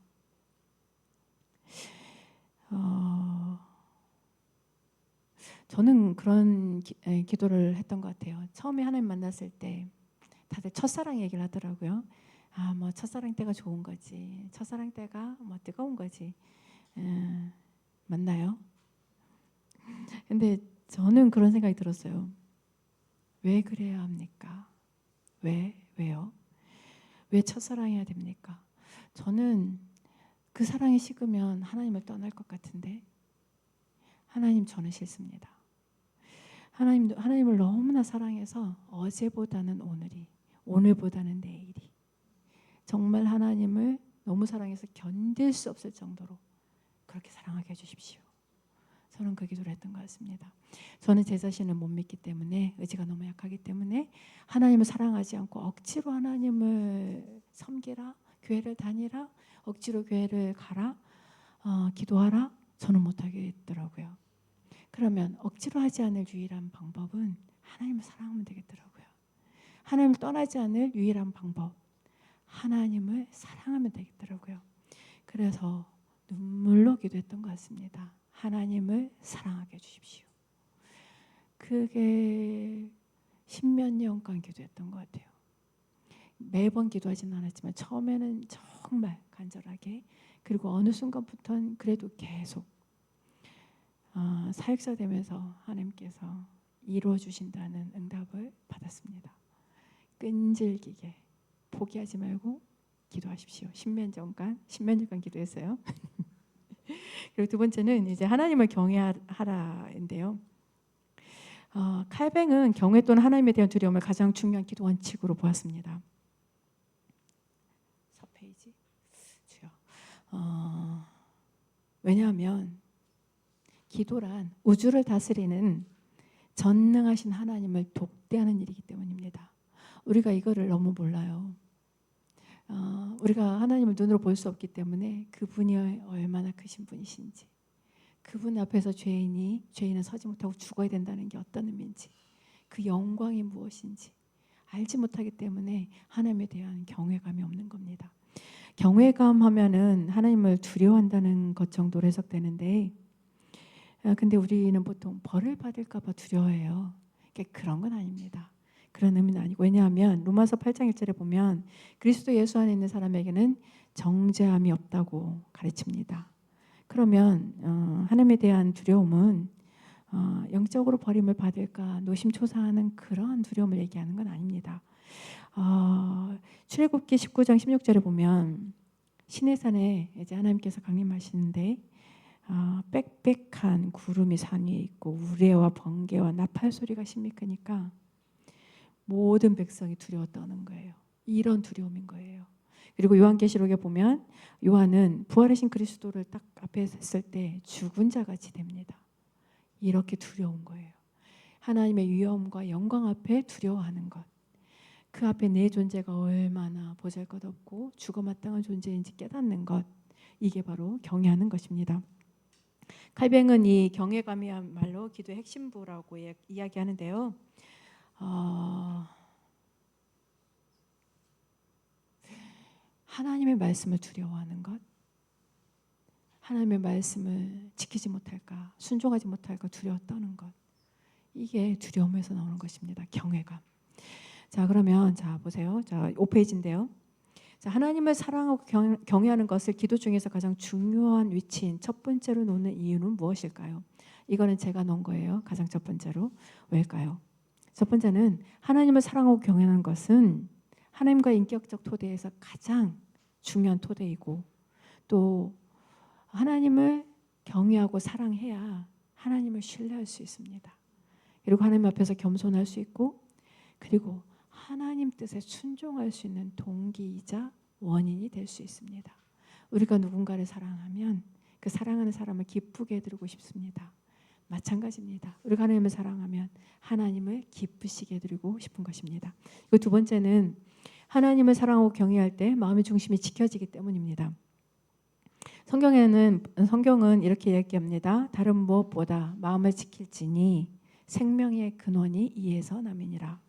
저는 그런 기도를 했던 것 같아요. 처음에 하나님 만났을 때 다들 첫사랑 얘기를 하더라고요. 뭐 첫사랑 때가 좋은 거지, 첫사랑 때가 뭐 뜨거운 거지. 맞나요? 근데 저는 그런 생각이 들었어요. 왜 그래야 합니까? 왜요? 왜 첫사랑해야 됩니까? 저는 그 사랑이 식으면 하나님을 떠날 것 같은데 하나님 저는 싫습니다. 하나님을 너무나 사랑해서 어제보다는 오늘이, 오늘보다는 내일이 정말 하나님을 너무 사랑해서 견딜 수 없을 정도로 그렇게 사랑하게 해주십시오. 저는 그 기도를 했던 것 같습니다. 저는 제 자신을 못 믿기 때문에, 의지가 너무 약하기 때문에 하나님을 사랑하지 않고 억지로 하나님을 섬기라, 교회를 다니라, 억지로 교회를 가라, 기도하라, 저는 못하겠더라고요. 그러면 억지로 하지 않을 유일한 방법은 하나님을 사랑하면 되겠더라고요. 하나님을 떠나지 않을 유일한 방법, 하나님을 사랑하면 되겠더라고요. 그래서 눈물로 기도했던 것 같습니다. 하나님을 사랑하게 해주십시오. 그게 십몇 년간 기도했던 것 같아요. 매번 기도하지는 않았지만 처음에는 정말 간절하게, 그리고 어느 순간부터는 그래도 계속 사역자 되면서 하나님께서 이루어 주신다는 응답을 받았습니다. 끈질기게 포기하지 말고 기도하십시오. 십몇 년간 기도했어요. 그리고 두 번째는 이제 하나님을 경외하라인데요. 칼뱅은 경외 또는 하나님에 대한 두려움을 가장 중요한 기도 원칙으로 보았습니다. 4페이지 주요. 왜냐하면 기도란 우주를 다스리는 전능하신 하나님을 독대하는 일이기 때문입니다. 우리가 이거를 너무 몰라요. 우리가 하나님을 눈으로 볼 수 없기 때문에 그분이 얼마나 크신 분이신지, 그분 앞에서 죄인은 서지 못하고 죽어야 된다는 게 어떤 의미인지, 그 영광이 무엇인지 알지 못하기 때문에 하나님에 대한 경외감이 없는 겁니다. 경외감 하면은 하나님을 두려워한다는 것 정도로 해석되는데, 근데 우리는 보통 벌을 받을까 봐 두려워해요. 그런 건 아닙니다. 그런 의미는 아니고, 왜냐하면 로마서 8장 1절에 보면 그리스도 예수 안에 있는 사람에게는 정죄함이 없다고 가르칩니다. 그러면 하나님에 대한 두려움은 영적으로 버림을 받을까 노심초사하는 그런 두려움을 얘기하는 건 아닙니다. 출애굽기 19장 16절에 보면 시내산에 이제 하나님께서 강림하시는데 빽빽한 구름이 산 위에 있고 우레와 번개와 나팔 소리가 심미크니까 모든 백성이 두려워 떠는 거예요. 이런 두려움인 거예요. 그리고 요한계시록에 보면 요한은 부활하신 그리스도를 딱 앞에 섰을 때 죽은 자 같이 됩니다. 이렇게 두려운 거예요. 하나님의 위엄과 영광 앞에 두려워하는 것. 그 앞에 내 존재가 얼마나 보잘것없고 죽어마땅한 존재인지 깨닫는 것. 이게 바로 경외하는 것입니다. 칼뱅은 이 경외감이야말로 기도의 핵심부라고 이야기하는데요. 하나님의 말씀을 두려워하는 것, 하나님의 말씀을 지키지 못할까, 순종하지 못할까 두려워 떠는 것, 이게 두려움에서 나오는 것입니다. 경외감. 자, 그러면 자 보세요. 자, 5페이지인데요. 자, 하나님을 사랑하고 경외하는 것을 기도 중에서 가장 중요한 위치인 첫 번째로 놓는 이유는 무엇일까요? 이거는 제가 놓은 거예요. 가장 첫 번째로. 왜일까요? 첫 번째는 하나님을 사랑하고 경외하는 것은 하나님과 인격적 토대에서 가장 중요한 토대이고, 또 하나님을 경외하고 사랑해야 하나님을 신뢰할 수 있습니다. 그리고 하나님 앞에서 겸손할 수 있고, 그리고 하나님 뜻에 순종할 수 있는 동기이자 원인이 될 수 있습니다. 우리가 누군가를 사랑하면 그 사랑하는 사람을 기쁘게 해드리고 싶습니다. 마찬가지입니다. 우리가 하나님을 사랑하면 하나님을 기쁘시게 해드리고 싶은 것입니다. 그리고 두 번째는 하나님을 사랑하고 경외할 때 마음의 중심이 지켜지기 때문입니다. 성경은 이렇게 얘기합니다. 다른 무엇보다 마음을 지킬지니 생명의 근원이 이에서 남이니라.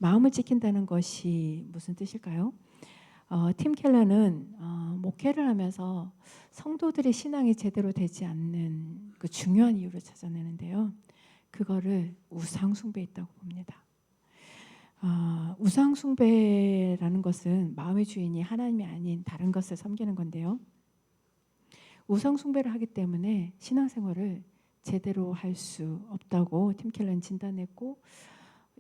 마음을 지킨다는 것이 무슨 뜻일까요? 팀 켈러는 목회를 하면서 성도들의 신앙이 제대로 되지 않는 그 중요한 이유를 찾아내는데요. 그거를 우상 숭배에 있다고 봅니다. 우상 숭배라는 것은 마음의 주인이 하나님이 아닌 다른 것을 섬기는 건데요. 우상 숭배를 하기 때문에 신앙생활을 제대로 할 수 없다고 팀 켈러는 진단했고,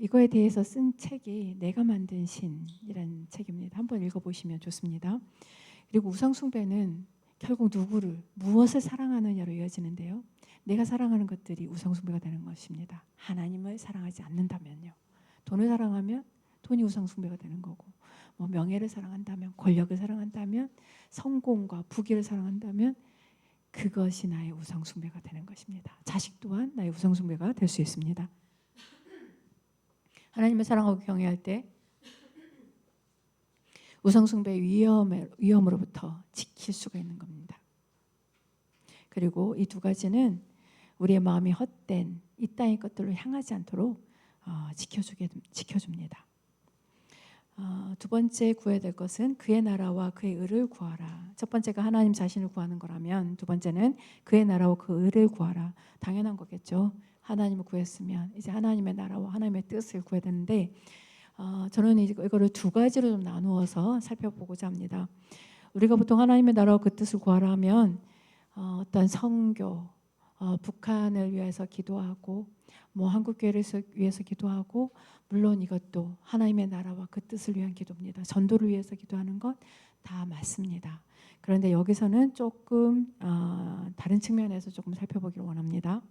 이거에 대해서 쓴 책이 내가 만든 신이라는 책입니다. 한번 읽어보시면 좋습니다. 그리고 우상 숭배는 결국 누구를, 무엇을 사랑하느냐로 이어지는데요. 내가 사랑하는 것들이 우상 숭배가 되는 것입니다. 하나님을 사랑하지 않는다면요. 돈을 사랑하면 돈이 우상 숭배가 되는 거고, 명예를 사랑한다면, 권력을 사랑한다면, 성공과 부귀를 사랑한다면 그것이 나의 우상 숭배가 되는 것입니다. 자식 또한 나의 우상 숭배가 될 수 있습니다. 하나님을 사랑하고 경외할 때 우상 숭배의 위험으로부터 지킬 수가 있는 겁니다. 그리고 이 두 가지는 우리의 마음이 헛된 이 땅의 것들로 향하지 않도록 지켜줍니다. 두 번째 구해야 될 것은 그의 나라와 그의 의를 구하라. 첫 번째가 하나님 자신을 구하는 거라면 두 번째는 그의 나라와 그 의를 구하라. 당연한 거겠죠. 하나님을 구했으면 이제 하나님의 나라와 하나님의 뜻을 구해야 되는데, 저는 이거를 두 가지로 좀 나누어서 살펴보고자 합니다. 우리가 보통 하나님의 나라와 그 뜻을 구하라 하면 어떤 선교, 북한을 위해서 기도하고 한국교회를 위해서 기도하고, 물론 이것도 하나님의 나라와 그 뜻을 위한 기도입니다. 전도를 위해서 기도하는 것 다 맞습니다. 그런데 여기서는 조금 다른 측면에서 조금 살펴보기를 원합니다.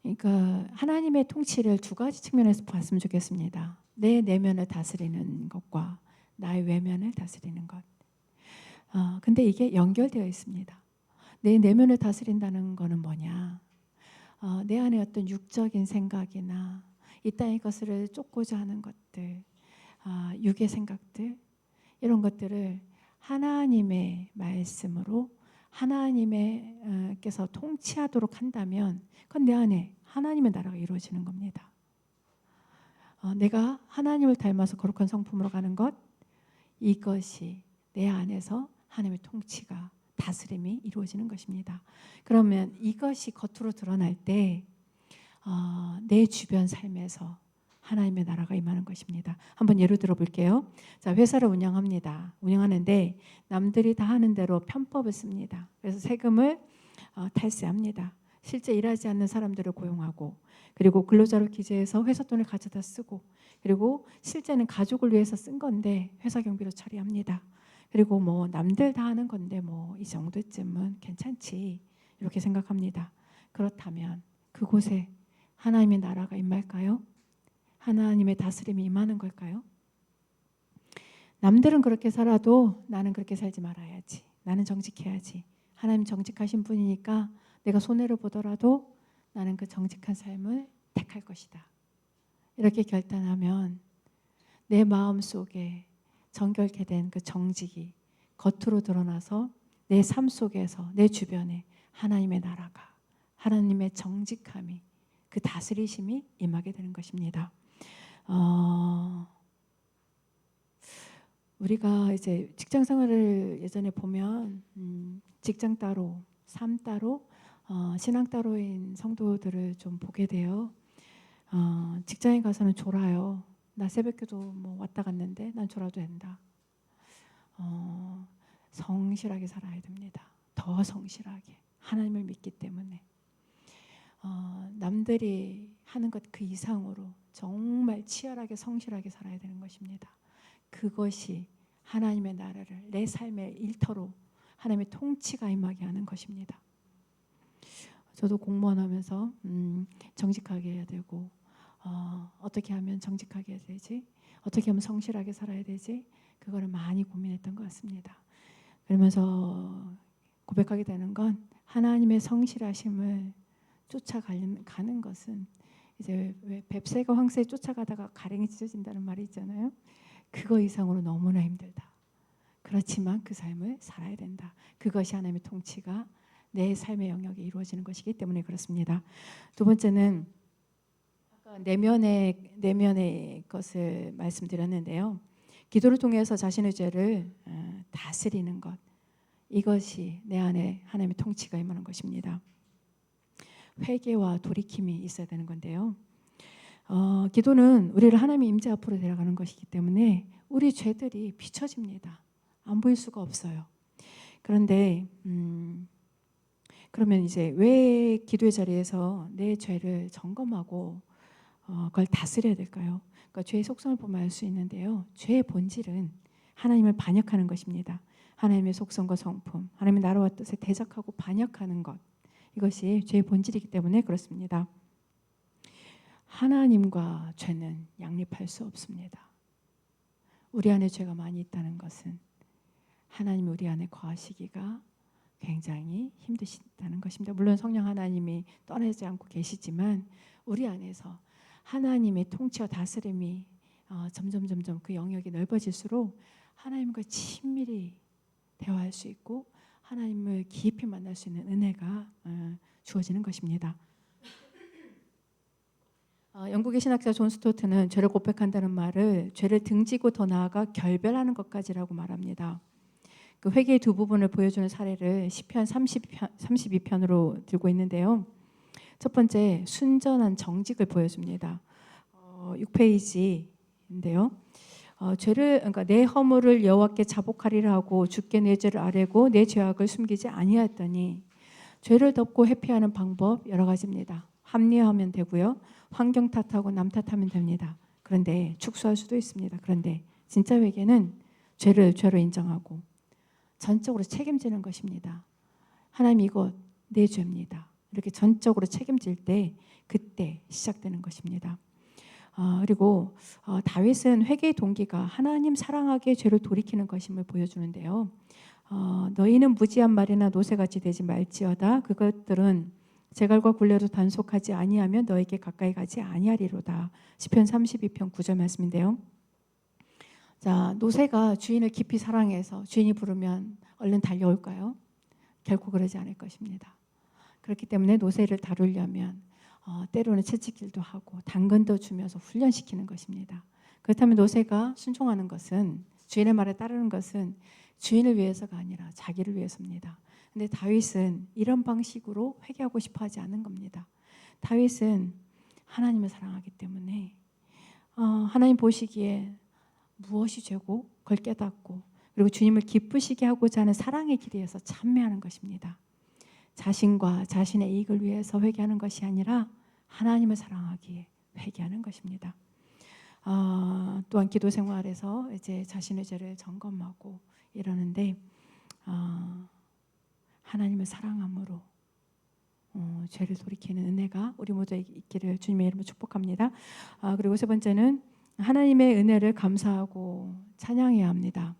그러니까 하나님의 통치를 두 가지 측면에서 봤으면 좋겠습니다. 내 내면을 다스리는 것과 나의 외면을 다스리는 것. 근데 이게 연결되어 있습니다. 내 내면을 다스린다는 거는 뭐냐? 내 안에 어떤 육적인 생각이나 이 땅의 것을 쫓고자 하는 것들, 육의 생각들, 이런 것들을 하나님의 말씀으로 하나님께서 통치하도록 한다면 그건 내 안에 하나님의 나라가 이루어지는 겁니다. 내가 하나님을 닮아서 거룩한 성품으로 가는 것, 이것이 내 안에서 하나님의 통치가, 다스림이 이루어지는 것입니다. 그러면 이것이 겉으로 드러날 때 내 주변 삶에서 하나님의 나라가 임하는 것입니다. 한번 예를 들어 볼게요. 자, 회사를 운영하는데 남들이 다 하는 대로 편법을 씁니다. 그래서 세금을 탈세합니다. 실제 일하지 않는 사람들을 고용하고, 그리고 근로자로 기재해서 회사 돈을 가져다 쓰고, 그리고 실제는 가족을 위해서 쓴 건데 회사 경비로 처리합니다. 그리고 뭐 남들 다 하는 건데 뭐 이 정도쯤은 괜찮지, 이렇게 생각합니다. 그렇다면 그곳에 하나님의 나라가 임할까요? 하나님의 다스림이 임하는 걸까요? 남들은 그렇게 살아도 나는 그렇게 살지 말아야지. 나는 정직해야지. 하나님 정직하신 분이니까 내가 손해를 보더라도 나는 그 정직한 삶을 택할 것이다. 이렇게 결단하면 내 마음속에 정결케 된 그 정직이 겉으로 드러나서 내 삶 속에서 내 주변에 하나님의 나라가, 하나님의 정직함이, 그 다스리심이 임하게 되는 것입니다. 우리가 이제 직장 생활을 예전에 보면 직장 따로, 삶 따로, 신앙 따로인 성도들을 좀 보게 돼요. 직장에 가서는 졸아요. 나 새벽기도 뭐 왔다 갔는데 난 졸아도 된다. 성실하게 살아야 됩니다. 더 성실하게, 하나님을 믿기 때문에 남들이 하는 것 그 이상으로 정말 치열하게 성실하게 살아야 되는 것입니다. 그것이 하나님의 나라를 내 삶의 일터로 하나님의 통치가 임하게 하는 것입니다. 저도 공무원 하면서 정직하게 해야 되고, 어떻게 하면 정직하게 해야 되지? 어떻게 하면 성실하게 살아야 되지? 그거를 많이 고민했던 것 같습니다. 그러면서 고백하게 되는 건, 하나님의 성실하심을 쫓아가는 것은 이제 왜 뱁새가 황새에 쫓아가다가 가랭이 찢어진다는 말이 있잖아요. 그거 이상으로 너무나 힘들다. 그렇지만 그 삶을 살아야 된다. 그것이 하나님의 통치가 내 삶의 영역에 이루어지는 것이기 때문에 그렇습니다. 두 번째는 아까 내면의 것을 말씀드렸는데요. 기도를 통해서 자신의 죄를 다스리는 것, 이것이 내 안에 하나님의 통치가 임하는 것입니다. 회개와 돌이킴이 있어야 되는 건데요. 기도는 우리를 하나님의 임재 앞으로 데려가는 것이기 때문에 우리 죄들이 비춰집니다. 안 보일 수가 없어요. 그런데 그러면 이제 왜 기도의 자리에서 내 죄를 점검하고 그걸 다스려야 될까요? 그러니까 죄의 속성을 보면 알 수 있는데요. 죄의 본질은 하나님을 반역하는 것입니다. 하나님의 속성과 성품, 하나님의 나라와 뜻에 대적하고 반역하는 것, 이것이 죄의 본질이기 때문에 그렇습니다. 하나님과 죄는 양립할 수 없습니다. 우리 안에 죄가 많이 있다는 것은 하나님이 우리 안에 거하시기가 굉장히 힘드시다는 것입니다. 물론 성령 하나님이 떠나지 않고 계시지만 우리 안에서 하나님의 통치와 다스림이 점점 그 영역이 넓어질수록 하나님과 친밀히 대화할 수 있고 하나님을 깊이 만날 수 있는 은혜가 주어지는 것입니다. 영국의 신학자 존 스토트는 죄를 고백한다는 말을 죄를 등지고 더 나아가 결별하는 것까지라고 말합니다. 그 회개의 두 부분을 보여주는 사례를 시편 32편으로 들고 있는데요. 첫 번째, 순전한 정직을 보여줍니다. 6페이지인데요. 그러니까 내 허물을 여호와께 자복하리라 하고 주께 내 죄를 아뢰고 내 죄악을 숨기지 아니하였더니. 죄를 덮고 회피하는 방법 여러 가지입니다. 합리화하면 되고요. 환경 탓하고 남 탓하면 됩니다. 그런데 축소할 수도 있습니다. 그런데 진짜 회개는 죄를 죄로 인정하고 전적으로 책임지는 것입니다. 하나님, 이거 내 죄입니다. 이렇게 전적으로 책임질 때 그때 시작되는 것입니다. 그리고 다윗은 회개의 동기가 하나님 사랑하기에 죄를 돌이키는 것임을 보여주는데요. 너희는 무지한 말이나 노새같이 되지 말지어다. 그것들은 재갈과 굴레로 단속하지 아니하면 너에게 가까이 가지 아니하리로다. 시편 32편 9절 말씀인데요. 자, 노새가 주인을 깊이 사랑해서 주인이 부르면 얼른 달려올까요? 결코 그러지 않을 것입니다. 그렇기 때문에 노새를 다루려면 때로는 채찍질도 하고 당근도 주면서 훈련시키는 것입니다. 그렇다면 노새가 순종하는 것은, 주인의 말에 따르는 것은 주인을 위해서가 아니라 자기를 위해서입니다. 근데 다윗은 이런 방식으로 회개하고 싶어 하지 않는 겁니다. 다윗은 하나님을 사랑하기 때문에 하나님 보시기에 무엇이 죄고 그걸 깨닫고, 그리고 주님을 기쁘시게 하고자 하는 사랑의 길에서 참회하는 것입니다. 자신과 자신의 이익을 위해서 회개하는 것이 아니라 하나님을 사랑하기에 회개하는 것입니다. 또한 기도 생활에서 이제 자신의 죄를 점검하고 이러는데 하나님을 사랑함으로 죄를 돌이키는 은혜가 우리 모두에게 있기를 주님의 이름으로 축복합니다. 그리고 세 번째는 하나님의 은혜를 감사하고 찬양해야 합니다.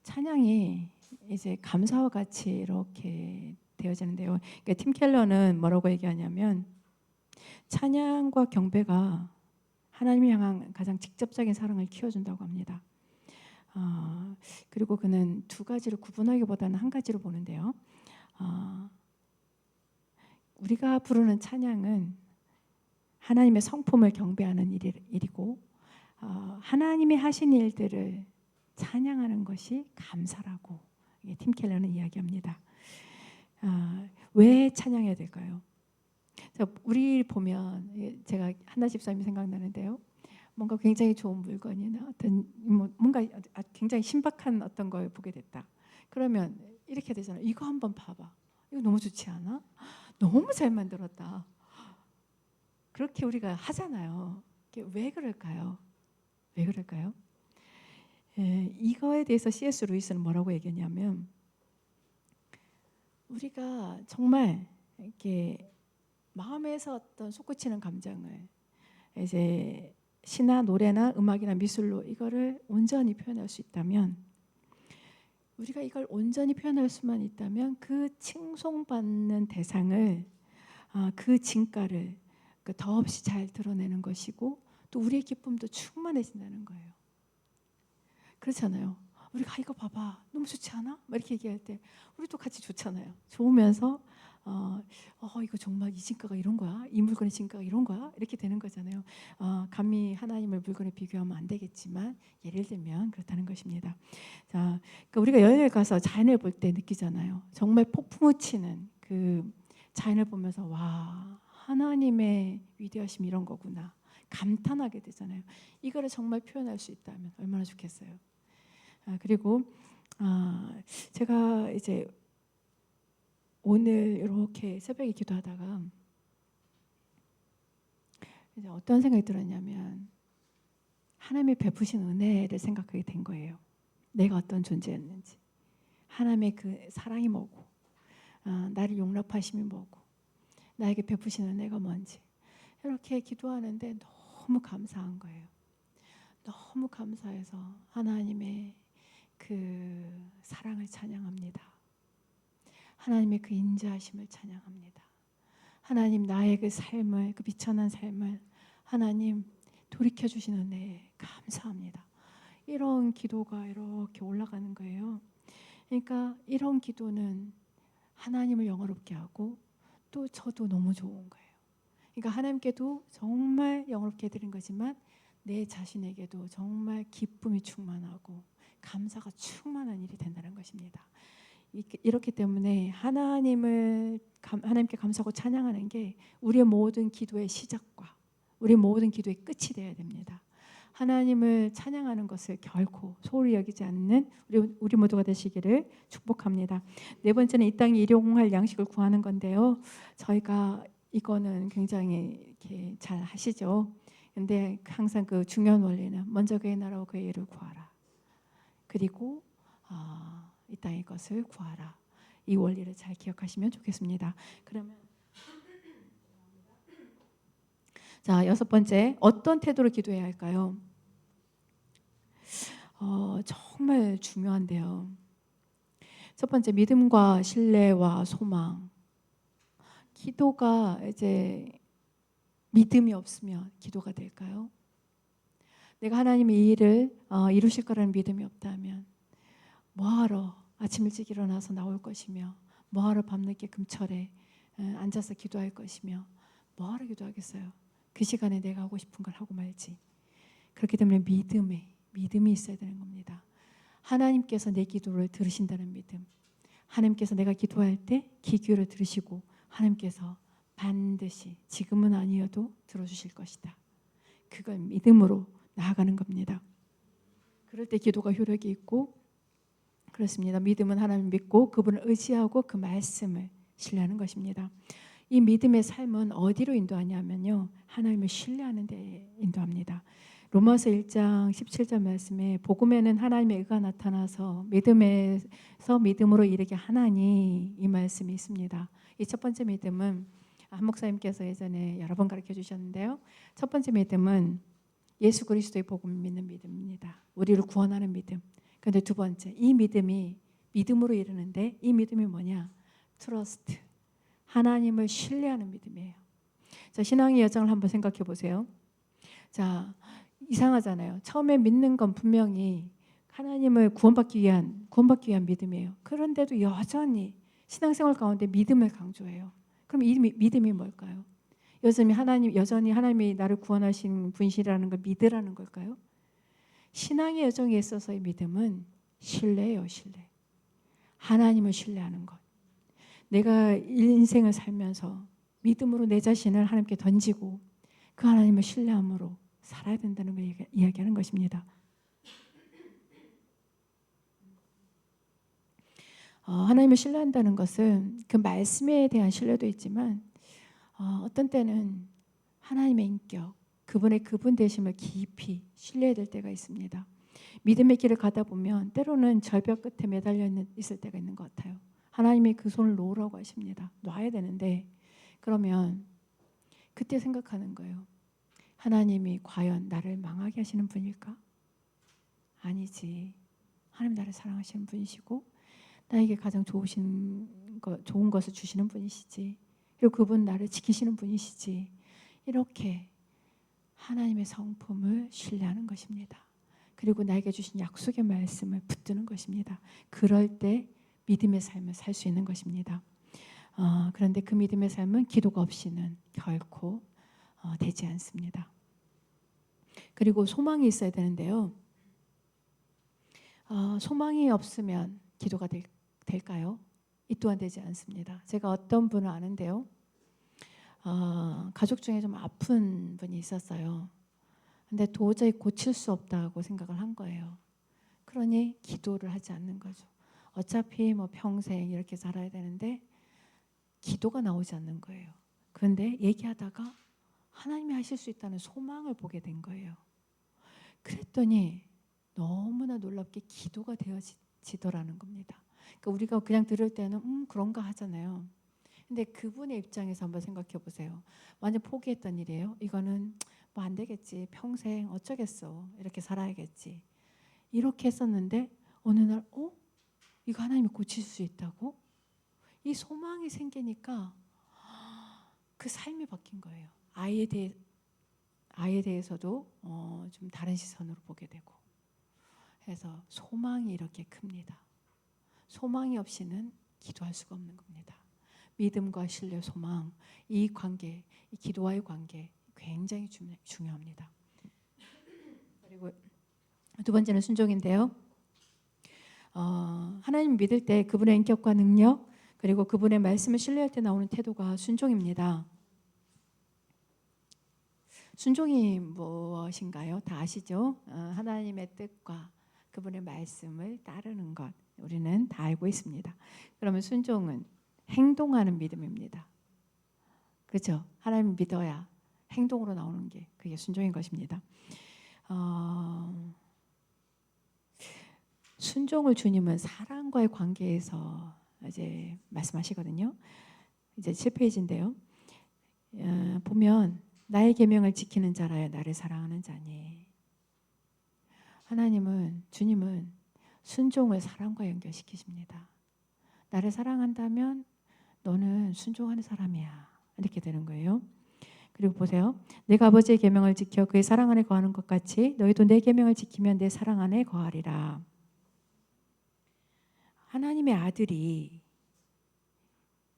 찬양이 이제 감사와 같이 이렇게 되어지는데요. 그러니까 팀 켈러는 뭐라고 얘기하냐면 찬양과 경배가 하나님을 향한 가장 직접적인 사랑을 키워준다고 합니다. 그리고 그는 두 가지를 구분하기보다는 한 가지로 보는데요. 우리가 부르는 찬양은 하나님의 성품을 경배하는 일이고 하나님이 하신 일들을 찬양하는 것이 감사라고 팀 켈러는 이야기합니다. 왜 찬양해야 될까요? 우리 보면 제가 한나 집사님이 생각나는데요. 뭔가 굉장히 좋은 물건이나 어떤 뭔가 굉장히 신박한 어떤 걸 보게 됐다. 그러면 이렇게 되잖아요. 이거 한번 봐봐. 이거 너무 좋지 않아? 너무 잘 만들었다. 그렇게 우리가 하잖아요. 왜 그럴까요? 왜 그럴까요? 이거에 대해서 C.S. 루이스는 뭐라고 얘기했냐면 우리가 정말 이렇게 마음에서 어떤 솟구치는 감정을 이제 시나 노래나 음악이나 미술로 이거를 온전히 표현할 수 있다면 우리가 이걸 온전히 표현할 수만 있다면 그 칭송받는 대상을 그 진가를 더없이 잘 드러내는 것이고 또 우리의 기쁨도 충만해진다는 거예요. 그렇잖아요. 우리가 이거 봐봐 너무 좋지 않아? 이렇게 얘기할 때 우리도 같이 좋잖아요. 좋으면서 이거 정말 이 진가가 이런 거야? 이 물건의 진가가 이런 거야? 이렇게 되는 거잖아요. 감히 하나님을 물건에 비교하면 안 되겠지만 예를 들면 그렇다는 것입니다. 자, 그러니까 우리가 여행을 가서 자연을 볼 때 느끼잖아요. 정말 폭풍우 치는 그 자연을 보면서 와 하나님의 위대하심 이런 거구나 감탄하게 되잖아요. 이거를 정말 표현할 수 있다면 얼마나 좋겠어요. 그리고 제가 이제 오늘 이렇게 새벽에 기도하다가 이제 어떤 생각이 들었냐면 하나님이 베푸신 은혜를 생각하게 된 거예요. 내가 어떤 존재였는지, 하나님의 그 사랑이 뭐고, 나를 용납하심이 뭐고, 나에게 베푸신 은혜가 뭔지 이렇게 기도하는데 너무 감사한 거예요. 너무 감사해서 하나님의 그 사랑을 찬양합니다. 하나님의 그 인자하심을 찬양합니다. 하나님 나의 그 삶을 그 비천한 삶을 하나님 돌이켜 주시는 은혜에 감사합니다. 이런 기도가 이렇게 올라가는 거예요. 그러니까 이런 기도는 하나님을 영화롭게 하고 또 저도 너무 좋은 거예요. 그러니까 하나님께도 정말 영화롭게 해드린 거지만 내 자신에게도 정말 기쁨이 충만하고 감사가 충만한 일이 된다는 것입니다. 이렇기 때문에 하나님께 감사하고 찬양하는 게 우리의 모든 기도의 시작과 우리 모든 기도의 끝이 되어야 됩니다. 하나님을 찬양하는 것을 결코 소홀히 여기지 않는 우리 모두가 되시기를 축복합니다. 네 번째는 이 땅에 일용할 양식을 구하는 건데요. 저희가 이거는 굉장히 이렇게 잘 하시죠. 근데 항상 그 중요한 원리는 먼저 그의 나라와 그의 의를 구하라. 그리고 이 땅의 것을 구하라. 이 원리를 잘 기억하시면 좋겠습니다. 그러면 자, 여섯 번째, 어떤 태도로 기도해야 할까요? 정말 중요한데요. 첫 번째, 믿음과 신뢰와 소망. 기도가 이제 믿음이 없으면 기도가 될까요? 내가 하나님이 이 일을 이루실 거라는 믿음이 없다면 뭐하러 아침 일찍 일어나서 나올 것이며 뭐하러 밤늦게 금철에 앉아서 기도할 것이며 뭐하러 기도하겠어요? 그 시간에 내가 하고 싶은 걸 하고 말지. 그렇기 때문에 믿음이 있어야 되는 겁니다. 하나님께서 내 기도를 들으신다는 믿음. 하나님께서 내가 기도할 때 귀 기울여 들으시고 하나님께서 반드시 지금은 아니어도 들어주실 것이다. 그걸 믿음으로 나아가는 겁니다. 그럴 때 기도가 효력이 있고 그렇습니다. 믿음은 하나님을 믿고 그분을 의지하고 그 말씀을 신뢰하는 것입니다. 이 믿음의 삶은 어디로 인도하냐면요, 하나님을 신뢰하는 데 인도합니다. 로마서 1장 17절 말씀에 복음에는 하나님의 의가 나타나서 믿음에서 믿음으로 이르게 하나니, 이 말씀이 있습니다. 이 첫 번째 믿음은 한 목사님께서 예전에 여러 번 가르쳐 주셨는데요, 첫 번째 믿음은 예수 그리스도의 복음을 믿는 믿음입니다. 우리를 구원하는 믿음. 그런데 두 번째, 이 믿음이 믿음으로 이르는데, 이 믿음이 뭐냐? 트러스트, 하나님을 신뢰하는 믿음이에요. 자, 신앙의 여정을 한번 생각해 보세요. 자, 이상하잖아요. 처음에 믿는 건 분명히 하나님을 구원받기 위한 믿음이에요. 그런데도 여전히 신앙생활 가운데 믿음을 강조해요. 그럼 이 믿음이 뭘까요? 여전히 하나님이 나를 구원하신 분이시라는 걸 믿으라는 걸까요? 신앙의 여정에 있어서의 믿음은 신뢰예요, 신뢰. 하나님을 신뢰하는 것. 내가 인생을 살면서 믿음으로 내 자신을 하나님께 던지고 그 하나님을 신뢰함으로 살아야 된다는 걸 이야기하는 것입니다. 하나님을 신뢰한다는 것은 그 말씀에 대한 신뢰도 있지만 어떤 때는 하나님의 인격, 그분 되심을 깊이 신뢰해야 될 때가 있습니다. 믿음의 길을 가다 보면 때로는 절벽 끝에 매달려 있을 때가 있는 것 같아요. 하나님이 그 손을 놓으라고 하십니다. 놔야 되는데, 그러면 그때 생각하는 거예요. 하나님이 과연 나를 망하게 하시는 분일까? 아니지. 하나님 나를 사랑하시는 분이시고 나에게 가장 좋은 것을 주시는 분이시지. 그리고 그분 나를 지키시는 분이시지. 이렇게 하나님의 성품을 신뢰하는 것입니다. 그리고 나에게 주신 약속의 말씀을 붙드는 것입니다. 그럴 때 믿음의 삶을 살 수 있는 것입니다. 그런데 그 믿음의 삶은 기도가 없이는 결코 되지 않습니다. 그리고 소망이 있어야 되는데요. 소망이 없으면 기도가 될까요? 이 또한 되지 않습니다. 제가 어떤 분을 아는데요. 가족 중에 좀 아픈 분이 있었어요. 근데 도저히 고칠 수 없다고 생각을 한 거예요. 그러니 기도를 하지 않는 거죠. 어차피 뭐 평생 이렇게 살아야 되는데 기도가 나오지 않는 거예요. 그런데 얘기하다가 하나님이 하실 수 있다는 소망을 보게 된 거예요. 그랬더니 너무나 놀랍게 기도가 되어지더라는 겁니다. 그러니까 우리가 그냥 들을 때는 그런가 하잖아요. 근데 그분의 입장에서 한번 생각해 보세요. 완전 포기했던 일이에요. 이거는 뭐 안 되겠지. 평생 어쩌겠어. 이렇게 살아야겠지. 이렇게 했었는데 어느 날 이거 하나님이 고칠 수 있다고? 이 소망이 생기니까 그 삶이 바뀐 거예요. 아이에 대해서도 좀 다른 시선으로 보게 되고 해서 소망이 이렇게 큽니다. 소망이 없이는 기도할 수가 없는 겁니다. 믿음과 신뢰, 소망, 이 관계, 이 기도와의 관계 굉장히 중요합니다. 그리고 두 번째는 순종인데요. 하나님 믿을 때 그분의 인격과 능력, 그리고 그분의 말씀을 신뢰할 때 나오는 태도가 순종입니다. 순종이 무엇인가요? 다 아시죠? 하나님의 뜻과 그분의 말씀을 따르는 것, 우리는 다 알고 있습니다. 그러면 순종은 행동하는 믿음입니다. 그렇죠? 하나님 믿어야 행동으로 나오는 게 그게 순종인 것입니다. 순종을 주님은 사랑과의 관계에서 이제 말씀하시거든요. 이제 7페이지인데요. 보면 나의 계명을 지키는 자라야 나를 사랑하는 자니. 주님은 순종을 사랑과 연결시키십니다. 나를 사랑한다면 너는 순종하는 사람이야. 이렇게 되는 거예요. 그리고 보세요. 내가 아버지의 계명을 지켜 그의 사랑 안에 거하는 것 같이 너희도 내 계명을 지키면 내 사랑 안에 거하리라. 하나님의 아들이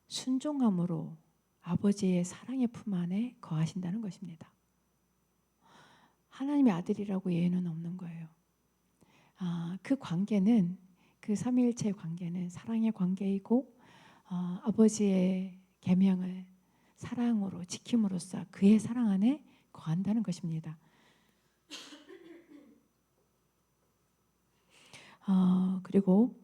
순종함으로 아버지의 사랑의 품 안에 거하신다는 것입니다. 하나님의 아들이라고 예는 없는 거예요. 그 관계는, 그 삼위일체의 관계는 사랑의 관계이고 아버지의 계명을 사랑으로 지킴으로써 그의 사랑 안에 거한다는 것입니다. 그리고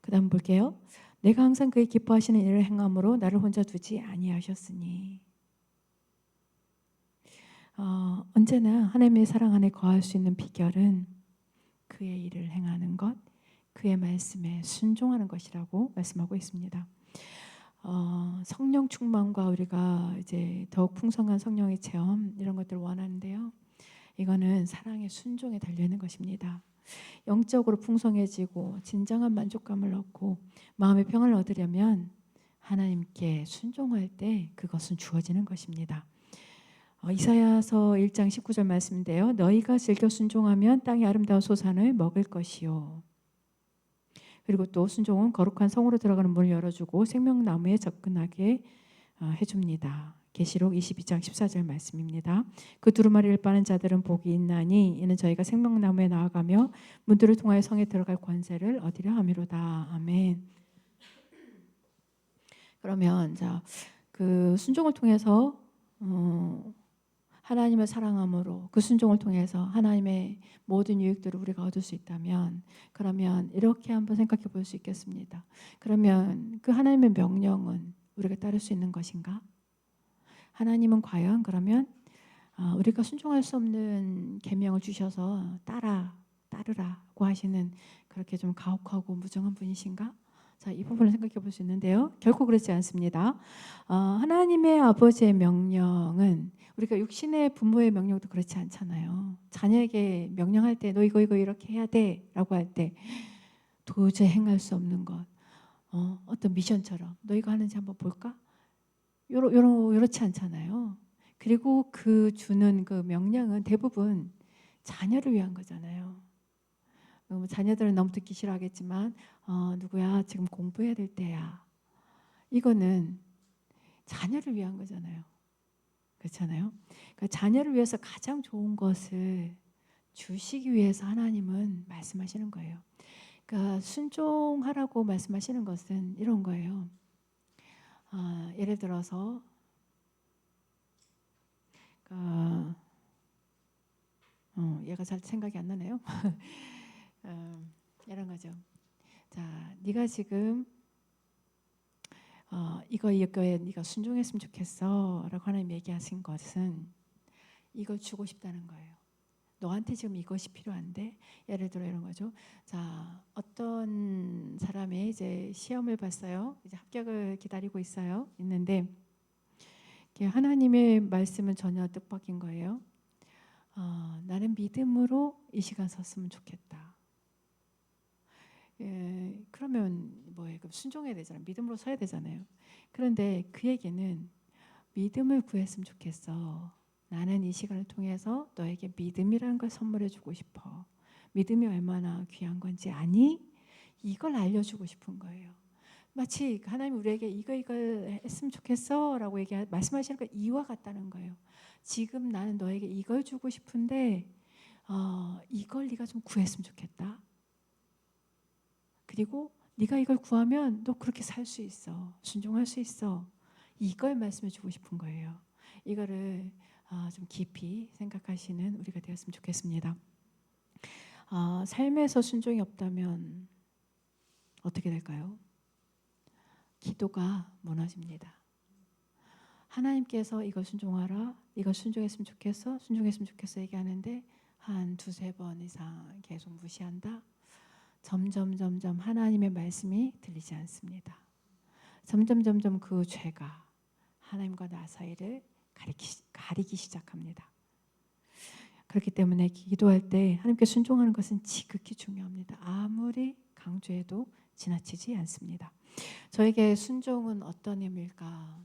그다음 볼게요. 내가 항상 그의 기뻐하시는 일을 행함으로 나를 혼자 두지 아니하셨으니. 언제나 하나님의 사랑 안에 거할 수 있는 비결은 그의 일을 행하는 것, 그의 말씀에 순종하는 것이라고 말씀하고 있습니다. 성령 충만과 우리가 이제 더욱 풍성한 성령의 체험 이런 것들을 원하는데요. 이거는 사랑의 순종에 달려 있는 것입니다. 영적으로 풍성해지고 진정한 만족감을 얻고 마음의 평안을 얻으려면 하나님께 순종할 때 그것은 주어지는 것입니다. 이사야서 1장 19절 말씀인데요. 너희가 즐겨 순종하면 땅의 아름다운 소산을 먹을 것이요. 그리고 또 순종은 거룩한 성으로 들어가는 문을 열어주고 생명나무에 접근하게 해줍니다. 계시록 22장 14절 말씀입니다. 그 두루마리를 빠는 자들은 복이 있나니 이는 저희가 생명나무에 나아가며 문들을 통하여 성에 들어갈 권세를 얻으려 함이로다. 아멘. 그러면 그 순종을 통해서 하나님을 사랑함으로 그 순종을 통해서 하나님의 모든 유익들을 우리가 얻을 수 있다면, 그러면 이렇게 한번 생각해 볼 수 있겠습니다. 그러면 그 하나님의 명령은 우리가 따를 수 있는 것인가? 하나님은 과연 그러면 우리가 순종할 수 없는 계명을 주셔서 따르라고 하시는 그렇게 좀 가혹하고 무정한 분이신가? 이 부분을 생각해 볼 수 있는데요. 결코 그렇지 않습니다. 하나님의 아버지의 명령은 우리가 육신의 부모의 명령도 그렇지 않잖아요. 자녀에게 명령할 때 너 이거 이렇게 해야 돼 라고 할 때 도저히 행할 수 없는 것, 어떤 미션처럼 너 이거 하는지 한번 볼까? 요렇지 않잖아요. 그리고 그 주는 그 명령은 대부분 자녀를 위한 거잖아요. 자녀들은 너무 듣기 싫어하겠지만 누구야 지금 공부해야 될 때야. 이거는 자녀를 위한 거잖아요. 그렇잖아요. 그러니까 자녀를 위해서 가장 좋은 것을 주시기 위해서 하나님은 말씀하시는 거예요. 그러니까 순종하라고 말씀하시는 것은 이런 거예요. 예를 들어서 얘가 잘 생각이 안 나네요. 이런 거죠. 네가 지금 이거에 네가 순종했으면 좋겠어라고 하나님 얘기하신 것은 이걸 주고 싶다는 거예요. 너한테 지금 이것이 필요한데, 예를 들어 이런 거죠. 어떤 사람이 이제 시험을 봤어요. 이제 합격을 기다리고 있는데 하나님의 말씀은 전혀 뜻밖인 거예요. 나는 믿음으로 이 시간 섰으면 좋겠다. 그러면 뭐예요? 그럼 순종해야 되잖아요. 믿음으로 서야 되잖아요. 그런데 그에게는 믿음을 구했으면 좋겠어. 나는 이 시간을 통해서 너에게 믿음이라는 걸 선물해 주고 싶어. 믿음이 얼마나 귀한 건지 아니? 이걸 알려주고 싶은 거예요. 마치 하나님 우리에게 이걸 했으면 좋겠어 라고 말씀하시는 거 이와 같다는 거예요. 지금 나는 너에게 이걸 주고 싶은데 이걸 네가 좀 구했으면 좋겠다. 그리고 네가 이걸 구하면 너 그렇게 살 수 있어. 순종할 수 있어. 이걸 말씀해 주고 싶은 거예요. 이거를 좀 깊이 생각하시는 우리가 되었으면 좋겠습니다. 삶에서 순종이 없다면 어떻게 될까요? 기도가 무너집니다. 하나님께서 이걸 순종하라, 이걸 순종했으면 좋겠어, 순종했으면 좋겠어 얘기하는데 한 두세 번 이상 계속 무시한다. 점점 하나님의 말씀이 들리지 않습니다. 점점 그 죄가 하나님과 나 사이를 가리기 시작합니다. 그렇기 때문에 기도할 때 하나님께 순종하는 것은 지극히 중요합니다. 아무리 강조해도 지나치지 않습니다. 저에게 순종은 어떤 의미일까?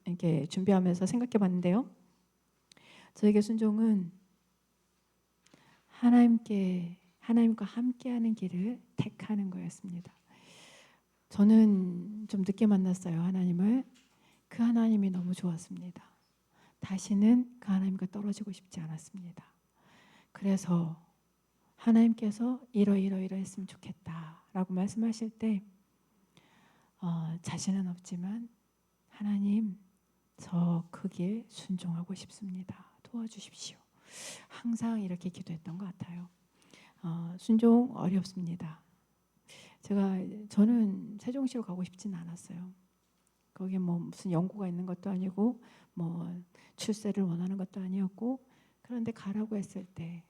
이렇게 준비하면서 생각해 봤는데요. 저에게 순종은 하나님과 함께하는 길을 택하는 거였습니다. 저는 좀 늦게 만났어요, 하나님을. 그 하나님이 너무 좋았습니다. 다시는 그 하나님과 떨어지고 싶지 않았습니다. 그래서 하나님께서 이러했으면 좋겠다라고 말씀하실 때 자신은 없지만 하나님, 저 그 길 순종하고 싶습니다. 도와주십시오. 항상 이렇게 기도했던 것 같아요. 순종 어렵습니다. 저는 세종시로 가고 싶지는 않았어요. 거기에 뭐 무슨 연고가 있는 것도 아니고 뭐 출세를 원하는 것도 아니었고, 그런데 가라고 했을 때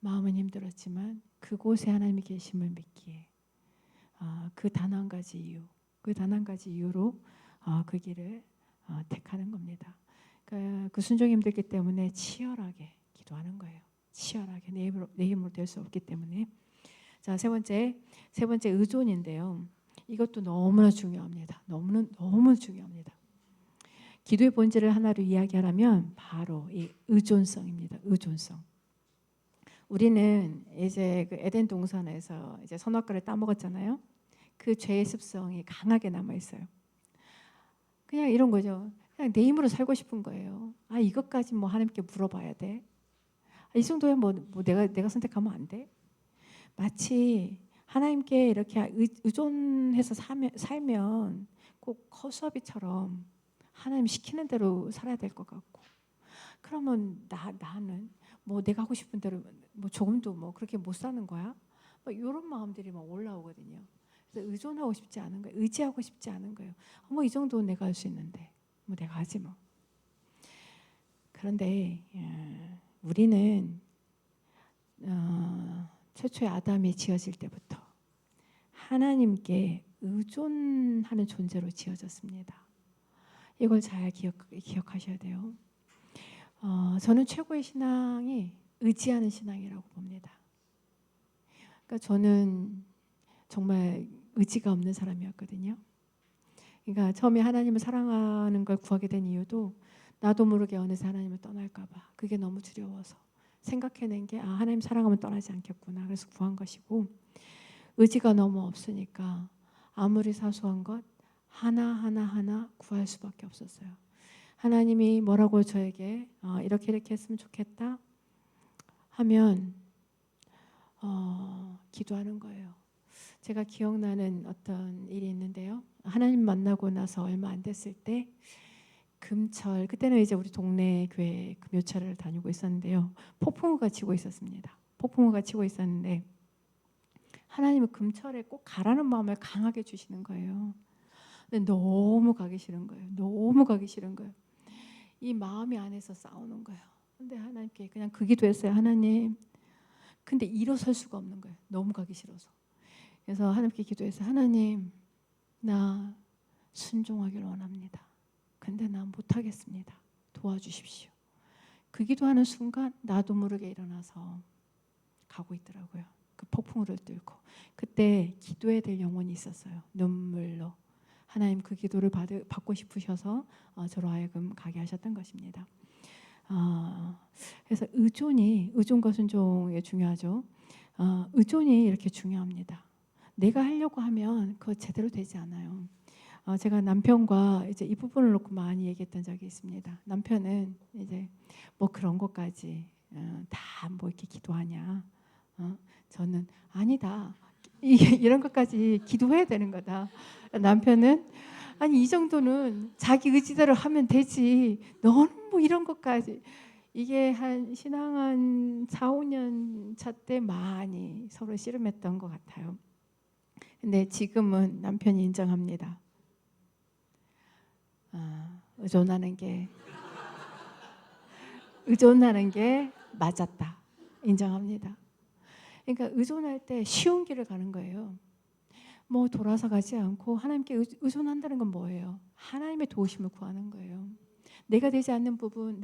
마음은 힘들었지만 그곳에 하나님이 계심을 믿기에 그 단 한 가지 이유로 그 길을 택하는 겁니다. 그 순종이 힘들기 때문에 치열하게 기도하는 거예요. 치열하게 내 힘으로 될 수 없기 때문에. 자, 세 번째 의존인데요. 이것도 너무나 중요합니다. 너무 중요합니다. 기도의 본질을 하나로 이야기하라면 바로 이 의존성입니다. 의존성. 우리는 이제 그 에덴 동산에서 이제 선악과를 따먹었잖아요. 그 죄의 습성이 강하게 남아 있어요. 그냥 이런 거죠. 그냥 내 힘으로 살고 싶은 거예요. 이것까지 뭐 하나님께 물어봐야 돼. 이 정도야 뭐 내가 선택하면 안 돼. 마치 하나님께 이렇게 의존해서 살면 꼭 허수아비처럼 하나님 시키는 대로 살아야 될 것 같고, 그러면 나는 뭐 내가 하고 싶은 대로 뭐 조금도 뭐 그렇게 못 사는 거야? 뭐 이런 마음들이 막 올라오거든요. 그래서 의존하고 싶지 않은 거예요. 의지하고 싶지 않은 거예요. 뭐 이 정도는 내가 할 수 있는데 뭐 내가 하지 뭐. 그런데 우리는 최초의 아담이 지어질 때부터 하나님께 의존하는 존재로 지어졌습니다. 이걸 잘 기억하셔야 돼요. 저는 최고의 신앙이 의지하는 신앙이라고 봅니다. 그러니까 저는 정말 의지가 없는 사람이었거든요. 그러니까 처음에 하나님을 사랑하는 걸 구하게 된 이유도 나도 모르게 어느새 하나님을 떠날까 봐 그게 너무 두려워서 생각해낸 게 하나님 사랑하면 떠나지 않겠구나. 그래서 구한 것이고, 의지가 너무 없으니까 아무리 사소한 것 하나 구할 수밖에 없었어요. 하나님이 뭐라고 저에게 이렇게 했으면 좋겠다 하면 기도하는 거예요. 제가 기억나는 어떤 일이 있는데요. 하나님 만나고 나서 얼마 안 됐을 때 금철, 그때는 이제 우리 동네 교회 금요철을 다니고 있었는데요. 폭풍우가 치고 있었습니다. 폭풍우가 치고 있었는데 하나님은 금철에 꼭 가라는 마음을 강하게 주시는 거예요. 근데 너무 가기 싫은 거예요. 너무 가기 싫은 거예요. 이 마음이 안에서 싸우는 거예요. 근데 하나님께 그냥 그 기도했어요. 하나님. 근데 일어설 수가 없는 거예요. 너무 가기 싫어서. 그래서 하나님께 기도해서 하나님, 나 순종하기를 원합니다. 근데 난 못하겠습니다. 도와주십시오. 그 기도하는 순간 나도 모르게 일어나서 가고 있더라고요. 그 폭풍우를 뚫고. 그때 기도해야 될 영혼이 있었어요. 눈물로. 하나님 그 기도를 받고 싶으셔서 저로 하여금 가게 하셨던 것입니다. 그래서 의존과 순종이 중요하죠. 의존이 이렇게 중요합니다. 내가 하려고 하면 그거 제대로 되지 않아요. 제가 남편과 이제 이 부분을 놓고 많이 얘기했던 적이 있습니다. 남편은 이제 뭐 그런 것까지 다 뭐 이렇게 기도하냐? 저는 아니다. 이런 것까지 기도해야 되는 거다. 남편은 아니 이 정도는 자기 의지대로 하면 되지. 너는 뭐 이런 것까지. 이게 한 신앙 한 4, 5년 차 때 많이 서로 씨름했던 것 같아요. 근데 지금은 남편이 인정합니다. 의존하는 게 맞았다. 인정합니다. 그러니까 의존할 때 쉬운 길을 가는 거예요. 뭐 돌아서 가지 않고 하나님께 의존한다는 건 뭐예요? 하나님의 도우심을 구하는 거예요. 내가 되지 않는 부분,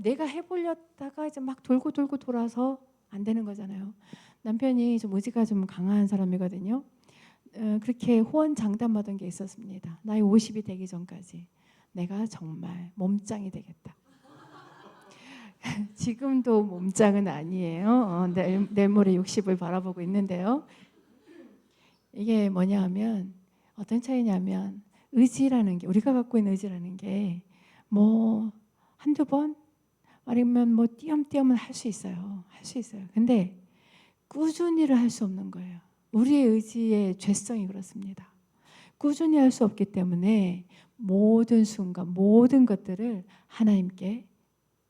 내가 해보려다가 이제 막 돌고 돌아서 안 되는 거잖아요. 남편이 좀 의지가 좀 강한 사람이거든요. 그렇게 호언장담하던 게 있었습니다. 나이 50이 되기 전까지 내가 정말 몸짱이 되겠다. 지금도 몸짱은 아니에요. 내일 모레 60을 바라보고 있는데요. 이게 뭐냐 하면 어떤 차이냐면 의지라는 게, 우리가 갖고 있는 의지라는 게 뭐 한두 번 아니면 뭐 띄엄띄엄은 할 수 있어요. 할 수 있어요. 근데 꾸준히를 할 수 없는 거예요. 우리의 의지의 죄성이 그렇습니다. 꾸준히 할 수 없기 때문에 모든 순간 모든 것들을 하나님께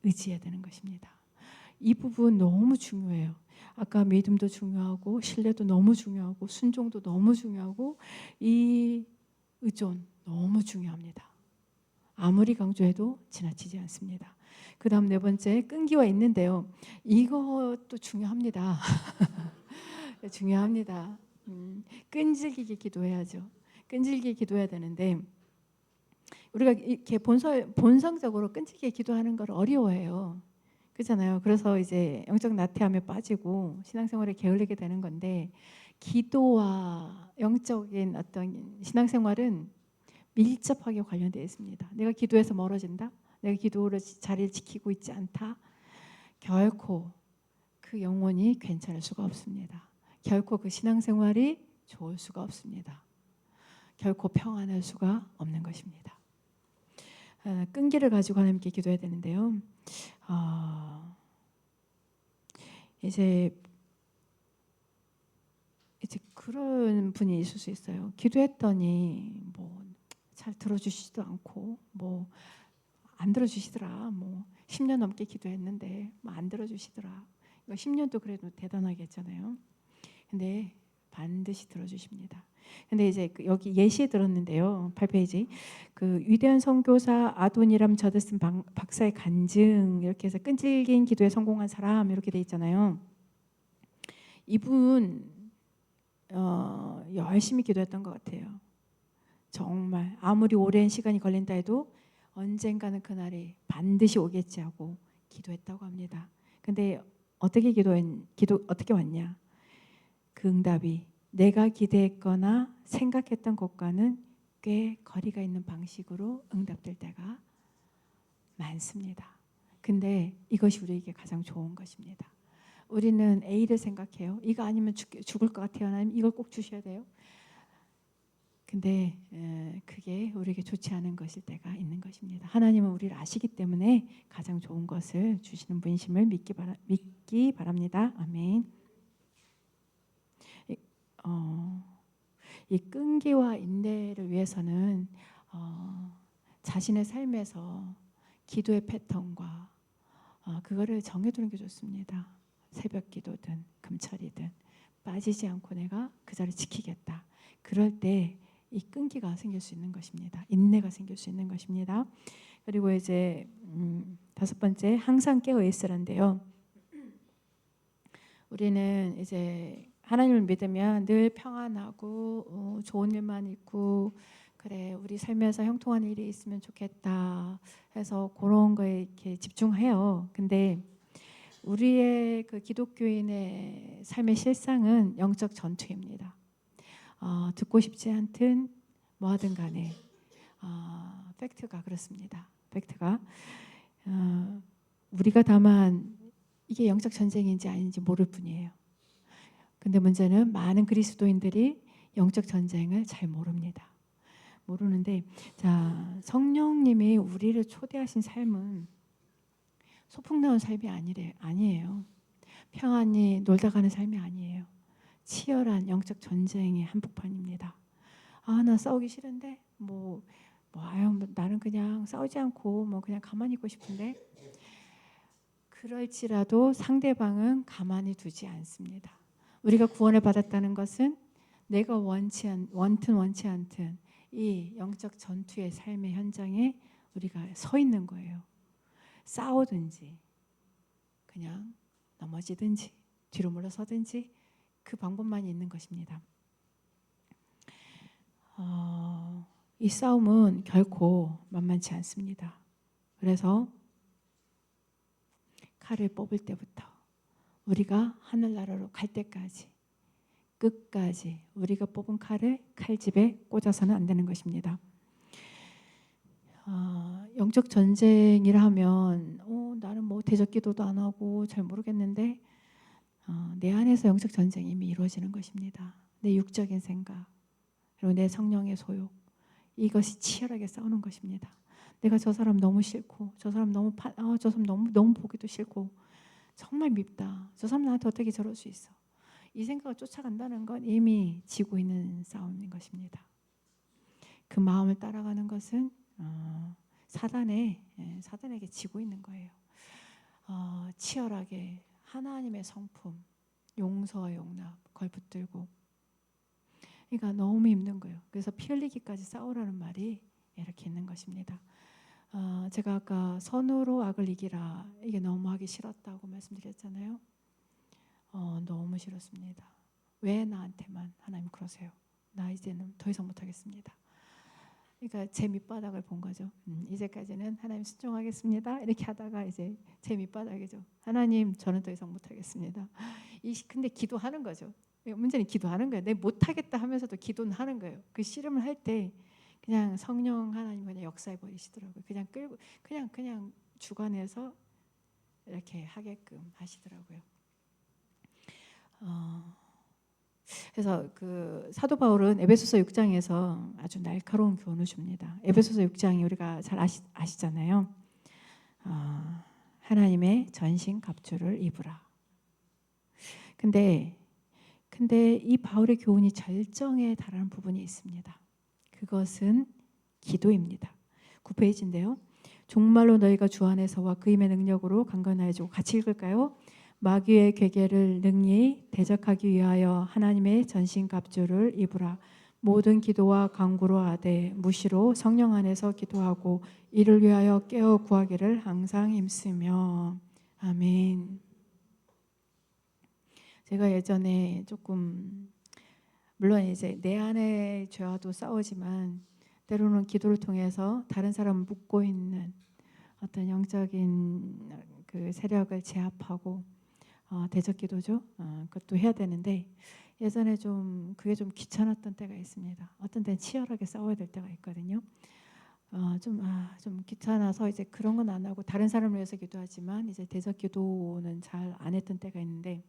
의지해야 되는 것입니다. 이 부분 너무 중요해요. 아까 믿음도 중요하고 신뢰도 너무 중요하고 순종도 너무 중요하고 이 의존 너무 중요합니다. 아무리 강조해도 지나치지 않습니다. 그 다음 네 번째 끈기와 있는데요. 이것도 중요합니다. 중요합니다. 끈질기게 기도해야죠. 끈질기게 기도해야 되는데 우리가 이렇게 본성적으로 끈질기게 기도하는 걸 어려워해요. 그렇잖아요. 그래서 이제 영적 나태함에 빠지고 신앙생활에 게을리게 되는 건데 기도와 영적인 어떤 신앙생활은 밀접하게 관련되어 있습니다. 내가 기도해서 멀어진다? 내가 기도로 자리를 지키고 있지 않다? 결코 그 영혼이 괜찮을 수가 없습니다. 결코 그 신앙생활이 좋을 수가 없습니다. 결코 평안할 수가 없는 것입니다. 끈기를 가지고 하나님께 기도해야 되는데요. 이제 그런 분이 있을 수 있어요. 기도했더니 뭐 잘 들어주시지도 않고 뭐 안 들어주시더라. 뭐 10년 넘게 기도했는데 뭐 안 들어주시더라. 이거 10년도 그래도 대단하게 했잖아요. 근데 반드시 들어주십니다. 근데 이제 여기 예시에 들었는데요. 8페이지. 그 위대한 선교사 아도니람 저드슨 박사의 간증 이렇게 해서 끈질긴 기도에 성공한 사람 이렇게 돼 있잖아요. 이분 열심히 기도했던 것 같아요. 정말 아무리 오랜 시간이 걸린다 해도 언젠가는 그날이 반드시 오겠지 하고 기도했다고 합니다. 근데 어떻게 왔냐? 그 응답이 내가 기대했거나 생각했던 것과는 꽤 거리가 있는 방식으로 응답될 때가 많습니다. 근데 이것이 우리에게 가장 좋은 것입니다. 우리는 A를 생각해요. 이거 아니면 죽을 것 같아요. 하나님 이걸 꼭 주셔야 돼요. 근데 그게 우리에게 좋지 않은 것일 때가 있는 것입니다. 하나님은 우리를 아시기 때문에 가장 좋은 것을 주시는 분이심을 믿기 바랍니다. 아멘. 이 끈기와 인내를 위해서는 자신의 삶에서 기도의 패턴과 그거를 정해두는 게 좋습니다. 새벽 기도든 금철이든 빠지지 않고 내가 그 자리를 지키겠다. 그럴 때 이 끈기가 생길 수 있는 것입니다. 인내가 생길 수 있는 것입니다. 그리고 이제 다섯 번째 항상 깨어 있으란데요. 우리는 이제 하나님을 믿으면 늘 평안하고 좋은 일만 있고 그래 우리 삶에서 형통한 일이 있으면 좋겠다 해서 그런 거에 이렇게 집중해요. 근데 우리의 그 기독교인의 삶의 실상은 영적 전투입니다. 듣고 싶지 않든 뭐하든 간에 팩트가 그렇습니다. 팩트가 우리가 다만 이게 영적 전쟁인지 아닌지 모를 뿐이에요. 근데 문제는 많은 그리스도인들이 영적 전쟁을 잘 모릅니다. 모르는데 자 성령님이 우리를 초대하신 삶은 소풍나온 삶이 아니에요. 평안히 놀다 가는 삶이 아니에요. 치열한 영적 전쟁의 한복판입니다. 나 싸우기 싫은데 나는 그냥 싸우지 않고 그냥 가만히 있고 싶은데 그럴지라도 상대방은 가만히 두지 않습니다. 우리가 구원을 받았다는 것은 내가 원든 원치 않든 이 영적 전투의 삶의 현장에 우리가 서 있는 거예요. 싸우든지 그냥 넘어지든지 뒤로 물러서든지 그 방법만 있는 것입니다. 이 싸움은 결코 만만치 않습니다. 그래서 칼을 뽑을 때부터 우리가 하늘나라로 갈 때까지 끝까지 우리가 뽑은 칼을 칼집에 꽂아서는 안 되는 것입니다. 영적 전쟁이라 하면 나는 대적 기도도 안 하고 잘 모르겠는데 내 안에서 영적 전쟁이 이미 이루어지는 것입니다. 내 육적인 생각 그리고 내 성령의 소욕 이것이 치열하게 싸우는 것입니다. 내가 저 사람 너무 싫고 저 사람 너무 보기도 싫고 정말 밉다. 저 사람 나한테 어떻게 저럴 수 있어. 이 생각을 쫓아간다는 건 이미 지고 있는 싸움인 것입니다. 그 마음을 따라가는 것은 사단에게 지고 있는 거예요. 치열하게 하나님의 성품 용서와 용납 그걸 붙들고. 그러니까 너무 힘든 거예요. 그래서 피 흘리기까지 싸우라는 말이 이렇게 있는 것입니다. 제가 아까 선으로 악을 이기라, 이게 너무 하기 싫었다고 말씀드렸잖아요. 너무 싫었습니다. 왜 나한테만 하나님 그러세요? 나 이제는 더 이상 못하겠습니다. 그러니까 제 밑바닥을 본 거죠. 이제까지는 하나님 순종하겠습니다. 이렇게 하다가 이제 제 밑바닥이죠. 하나님, 저는 더 이상 못하겠습니다. 근데 기도하는 거죠. 문제는 기도하는 거예요. 내 못하겠다 하면서도 기도는 하는 거예요. 그 씨름을 할 때 그냥 성령 하나님 그냥 역사해 버리시더라고요. 그냥 끌고 그냥 주관해서 이렇게 하게끔 하시더라고요. 그래서 그 사도 바울은 에베소서 6장에서 아주 날카로운 교훈을 줍니다. 에베소서 6장이 우리가 잘 아시잖아요. 하나님의 전신 갑주를 입으라. 근데 이 바울의 교훈이 절정에 달하는 부분이 있습니다. 그것은 기도입니다. 9페이지인데요. 정말로 너희가 주 안에서와 그 힘의 능력으로 강건하여지고, 같이 읽을까요? 마귀의 괴계를 능히 대적하기 위하여 하나님의 전신갑주를 입으라. 모든 기도와 간구로 하되 무시로 성령 안에서 기도하고 이를 위하여 깨어 구하기를 항상 힘쓰며. 아멘. 제가 예전에 조금, 물론 이제 내 안의 죄와도 싸우지만 때로는 기도를 통해서 다른 사람을 묶고 있는 어떤 영적인 그 세력을 제압하고, 대적 기도죠. 그것도 해야 되는데 예전에 좀 그게 좀 귀찮았던 때가 있습니다. 어떤 때는 치열하게 싸워야 될 때가 있거든요. 좀 귀찮아서 이제 그런 건 안 하고 다른 사람을 위해서 기도하지만 이제 대적 기도는 잘 안 했던 때가 있는데,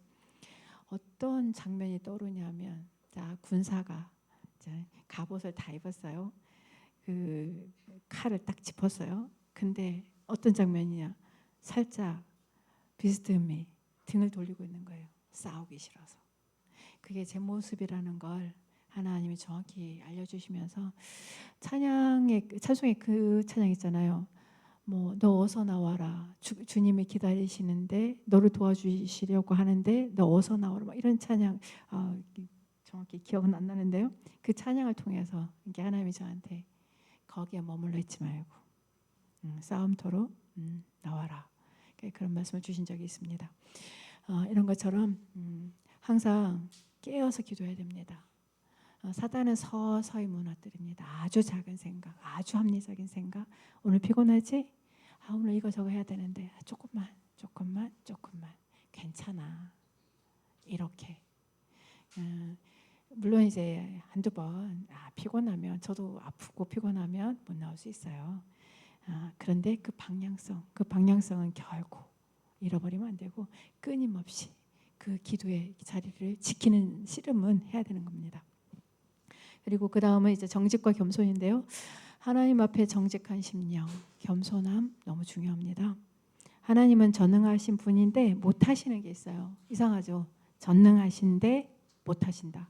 어떤 장면이 떠오르냐면, 자, 군사가 이제 갑옷을 다 입었어요. 그 칼을 딱 짚었어요. 근데 어떤 장면이냐, 살짝 비스듬히 등을 돌리고 있는 거예요. 싸우기 싫어서. 그게 제 모습이라는 걸 하나님이 정확히 알려주시면서, 찬송의 그 찬양 있잖아요. 뭐 너 어서 나와라, 주님이 기다리시는데 너를 도와주시려고 하는데 너 어서 나와라, 막 이런 찬양, 정확히 기억은 안 나는데요. 그 찬양을 통해서 이게 하나님이 저한테 거기에 머물러 있지 말고 싸움터로 나와라, 그런 말씀을 주신 적이 있습니다. 이런 것처럼 항상 깨어서 기도해야 됩니다. 사단은 서서히 무너뜨립니다. 아주 작은 생각, 아주 합리적인 생각. 오늘 피곤하지? 오늘 이거 저거 해야 되는데 조금만 괜찮아, 이렇게. 물론 이제 한두 번 피곤하면, 저도 아프고 피곤하면 못 나올 수 있어요. 그런데 그 방향성은 결코 잃어버리면 안 되고 끊임없이 그 기도의 자리를 지키는 씨름은 해야 되는 겁니다. 그리고 그 다음은 이제 정직과 겸손인데요. 하나님 앞에 정직한 심령, 겸손함 너무 중요합니다. 하나님은 전능하신 분인데 못하시는 게 있어요. 이상하죠? 전능하신데 못하신다.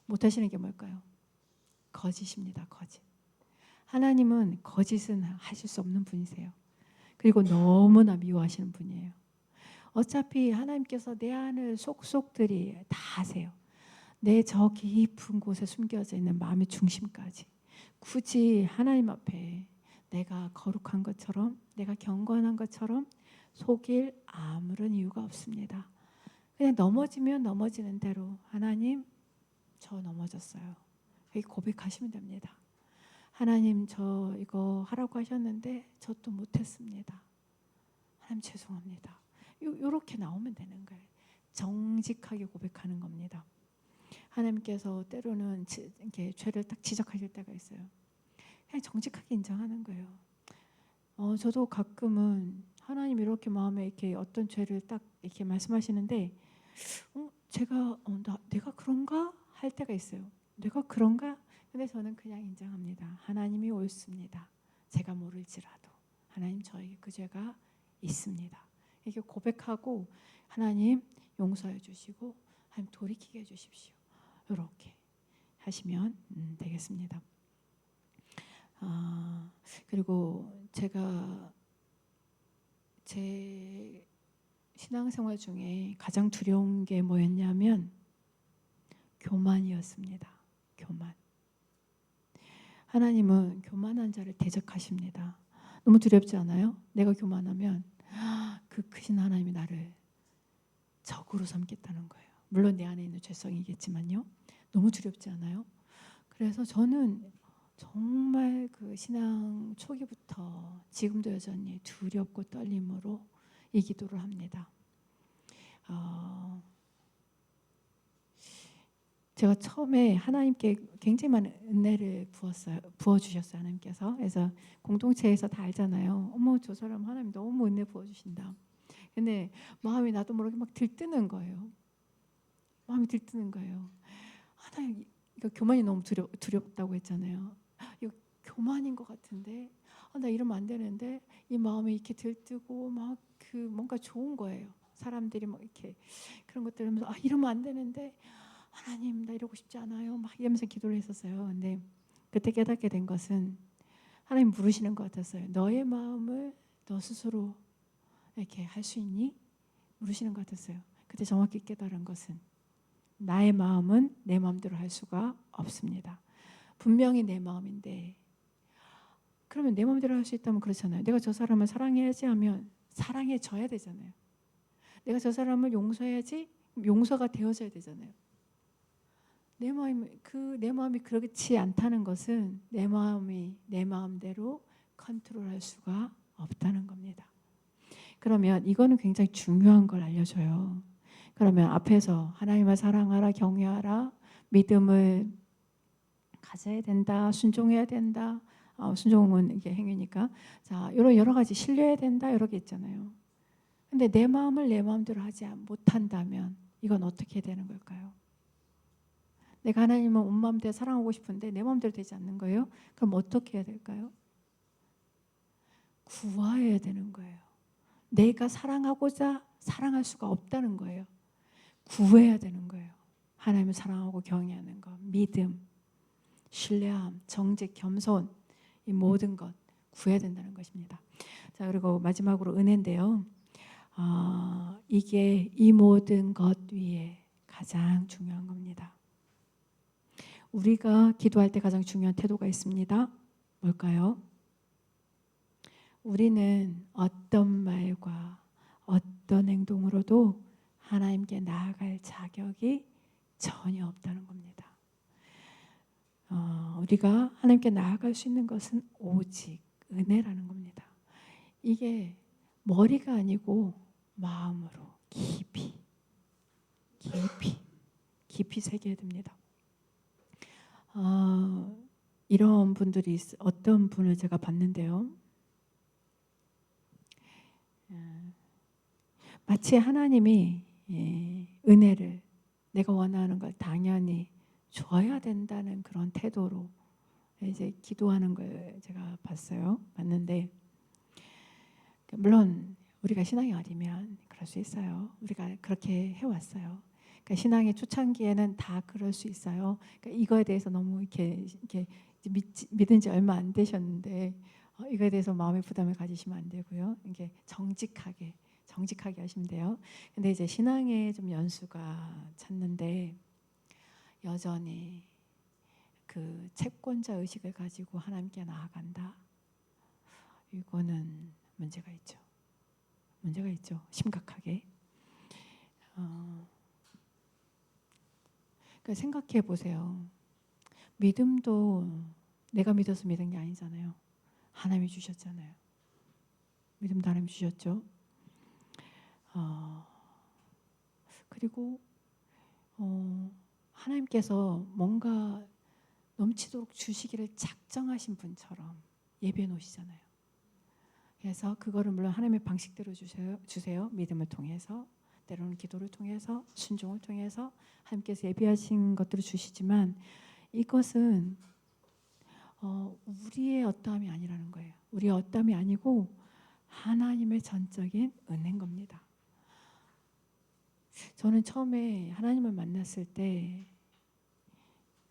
못하시는 게 뭘까요? 거짓입니다. 거짓. 하나님은 거짓은 하실 수 없는 분이세요. 그리고 너무나 미워하시는 분이에요. 어차피 하나님께서 내 안을 속속들이 다 아세요. 내 저 깊은 곳에 숨겨져 있는 마음의 중심까지. 굳이 하나님 앞에 내가 거룩한 것처럼, 내가 경건한 것처럼 속일 아무런 이유가 없습니다. 그냥 넘어지면 넘어지는 대로, 하나님 저 넘어졌어요, 이렇게 고백하시면 됩니다. 하나님 저 이거 하라고 하셨는데 저 또 못했습니다. 하나님 죄송합니다. 이렇게 나오면 되는 거예요. 정직하게 고백하는 겁니다. 하나님께서 때로는 이렇게 죄를 딱 지적하실 때가 있어요. 그냥 정직하게 인정하는 거예요. 저도 가끔은 하나님 이렇게 마음에 이렇게 어떤 죄를 딱 이렇게 말씀하시는데, 내가 그런가 할 때가 있어요. 내가 그런가? 근데 저는 그냥 인정합니다. 하나님이 옳습니다. 제가 모를지라도 하나님 저에게 그 죄가 있습니다. 이렇게 고백하고 하나님 용서해 주시고 하나님 돌이키게 해 주십시오. 이렇게 하시면 되겠습니다. 그리고 제가 제 신앙생활 중에 가장 두려운 게 뭐였냐면 교만이었습니다. 교만. 하나님은 교만한 자를 대적하십니다. 너무 두렵지 않아요? 내가 교만하면 그 크신 하나님이 나를 적으로 삼겠다는 거예요. 물론 내 안에 있는 죄성이겠지만요. 너무 두렵지 않아요? 그래서 저는 정말 그 신앙 초기부터 지금도 여전히 두렵고 떨림으로 이 기도를 합니다. 제가 처음에 하나님께 굉장히 많은 은혜를 부어주셨어요. 하나님께서. 그래서 공동체에서 다 알잖아요. 어머, 저 사람 하나님 너무 은혜 부어주신다. 근데 마음이 나도 모르게 막 들뜨는 거예요. 마음이 들뜨는 거예요. 하나님, 이거 교만이 너무 두렵다고 했잖아요. 이거 교만인 것 같은데, 나 이러면 안 되는데, 이 마음이 이렇게 들뜨고 막 그 뭔가 좋은 거예요. 사람들이 막 이렇게 그런 것들 하면서 이러면 안 되는데, 하나님 나 이러고 싶지 않아요. 막 이러면서 기도를 했었어요. 근데 그때 깨닫게 된 것은 하나님 부르시는 것 같았어요. 너의 마음을 너 스스로 이렇게 할 수 있니? 물으시는 것 같았어요. 그때 정확히 깨달은 것은 나의 마음은 내 마음대로 할 수가 없습니다. 분명히 내 마음인데 그러면 내 마음대로 할 수 있다면 그렇잖아요. 내가 저 사람을 사랑해야지 하면 사랑해져야 되잖아요. 내가 저 사람을 용서해야지 용서가 되어져야 되잖아요. 내 마음이 그렇지 않다는 것은 내 마음이 내 마음대로 컨트롤할 수가 없다는 겁니다. 그러면 이거는 굉장히 중요한 걸 알려줘요. 그러면 앞에서 하나님을 사랑하라, 경외하라, 믿음을 가져야 된다, 순종해야 된다. 순종은 이게 행위니까. 자, 이런 여러 가지 신뢰해야 된다 이렇게 있잖아요. 근데 내 마음을 내 마음대로 하지 못한다면 이건 어떻게 되는 걸까요? 내가 하나님을 온 마음대로 사랑하고 싶은데 내 마음대로 되지 않는 거예요? 그럼 어떻게 해야 될까요? 구하여야 되는 거예요. 내가 사랑하고자 사랑할 수가 없다는 거예요. 구해야 되는 거예요. 하나님을 사랑하고 경외하는 것, 믿음, 신뢰함, 정직, 겸손, 이 모든 것 구해야 된다는 것입니다. 자, 그리고 마지막으로 은혜인데요. 이게 이 모든 것 위에 가장 중요한 겁니다. 우리가 기도할 때 가장 중요한 태도가 있습니다. 뭘까요? 우리는 어떤 말과 어떤 행동으로도 하나님께 나아갈 자격이 전혀 없다는 겁니다. 우리가 하나님께 나아갈 수 있는 것은 오직 은혜라는 겁니다. 이게 머리가 아니고 마음으로 깊이 새겨야 됩니다. 이런 분들이 어떤 분을 제가 봤는데요. 마치 하나님이 은혜를 내가 원하는 걸 당연히 줘야 된다는 그런 태도로 이제 기도하는 걸 제가 봤는데 물론 우리가 신앙이 어리면 그럴 수 있어요. 우리가 그렇게 해왔어요. 그러니까 신앙의 초창기에는 다 그럴 수 있어요. 그러니까 이거에 대해서 너무 이렇게 믿은 지 얼마 안 되셨는데 이거에 대해서 마음의 부담을 가지시면 안 되고요. 이게 정직하게 하시면 돼요. 근데 이제 신앙의 좀 연수가 찼는데 여전히 그 채권자 의식을 가지고 하나님께 나아간다. 이거는 문제가 있죠. 심각하게. 그러니까 생각해 보세요. 믿음도 내가 믿어서 믿은 게 아니잖아요. 하나님이 주셨잖아요. 믿음도 하나님이 주셨죠. 그리고 하나님께서 뭔가 넘치도록 주시기를 작정하신 분처럼 예비해 놓으시잖아요. 그래서 그거를 물론 하나님의 방식대로 주세요. 믿음을 통해서, 때로는 기도를 통해서, 순종을 통해서 하나님께서 예비하신 것들을 주시지만 이것은 우리의 어떠함이 아니라는 거예요. 우리의 어떠함이 아니고 하나님의 전적인 은혜인 겁니다. 저는 처음에 하나님을 만났을 때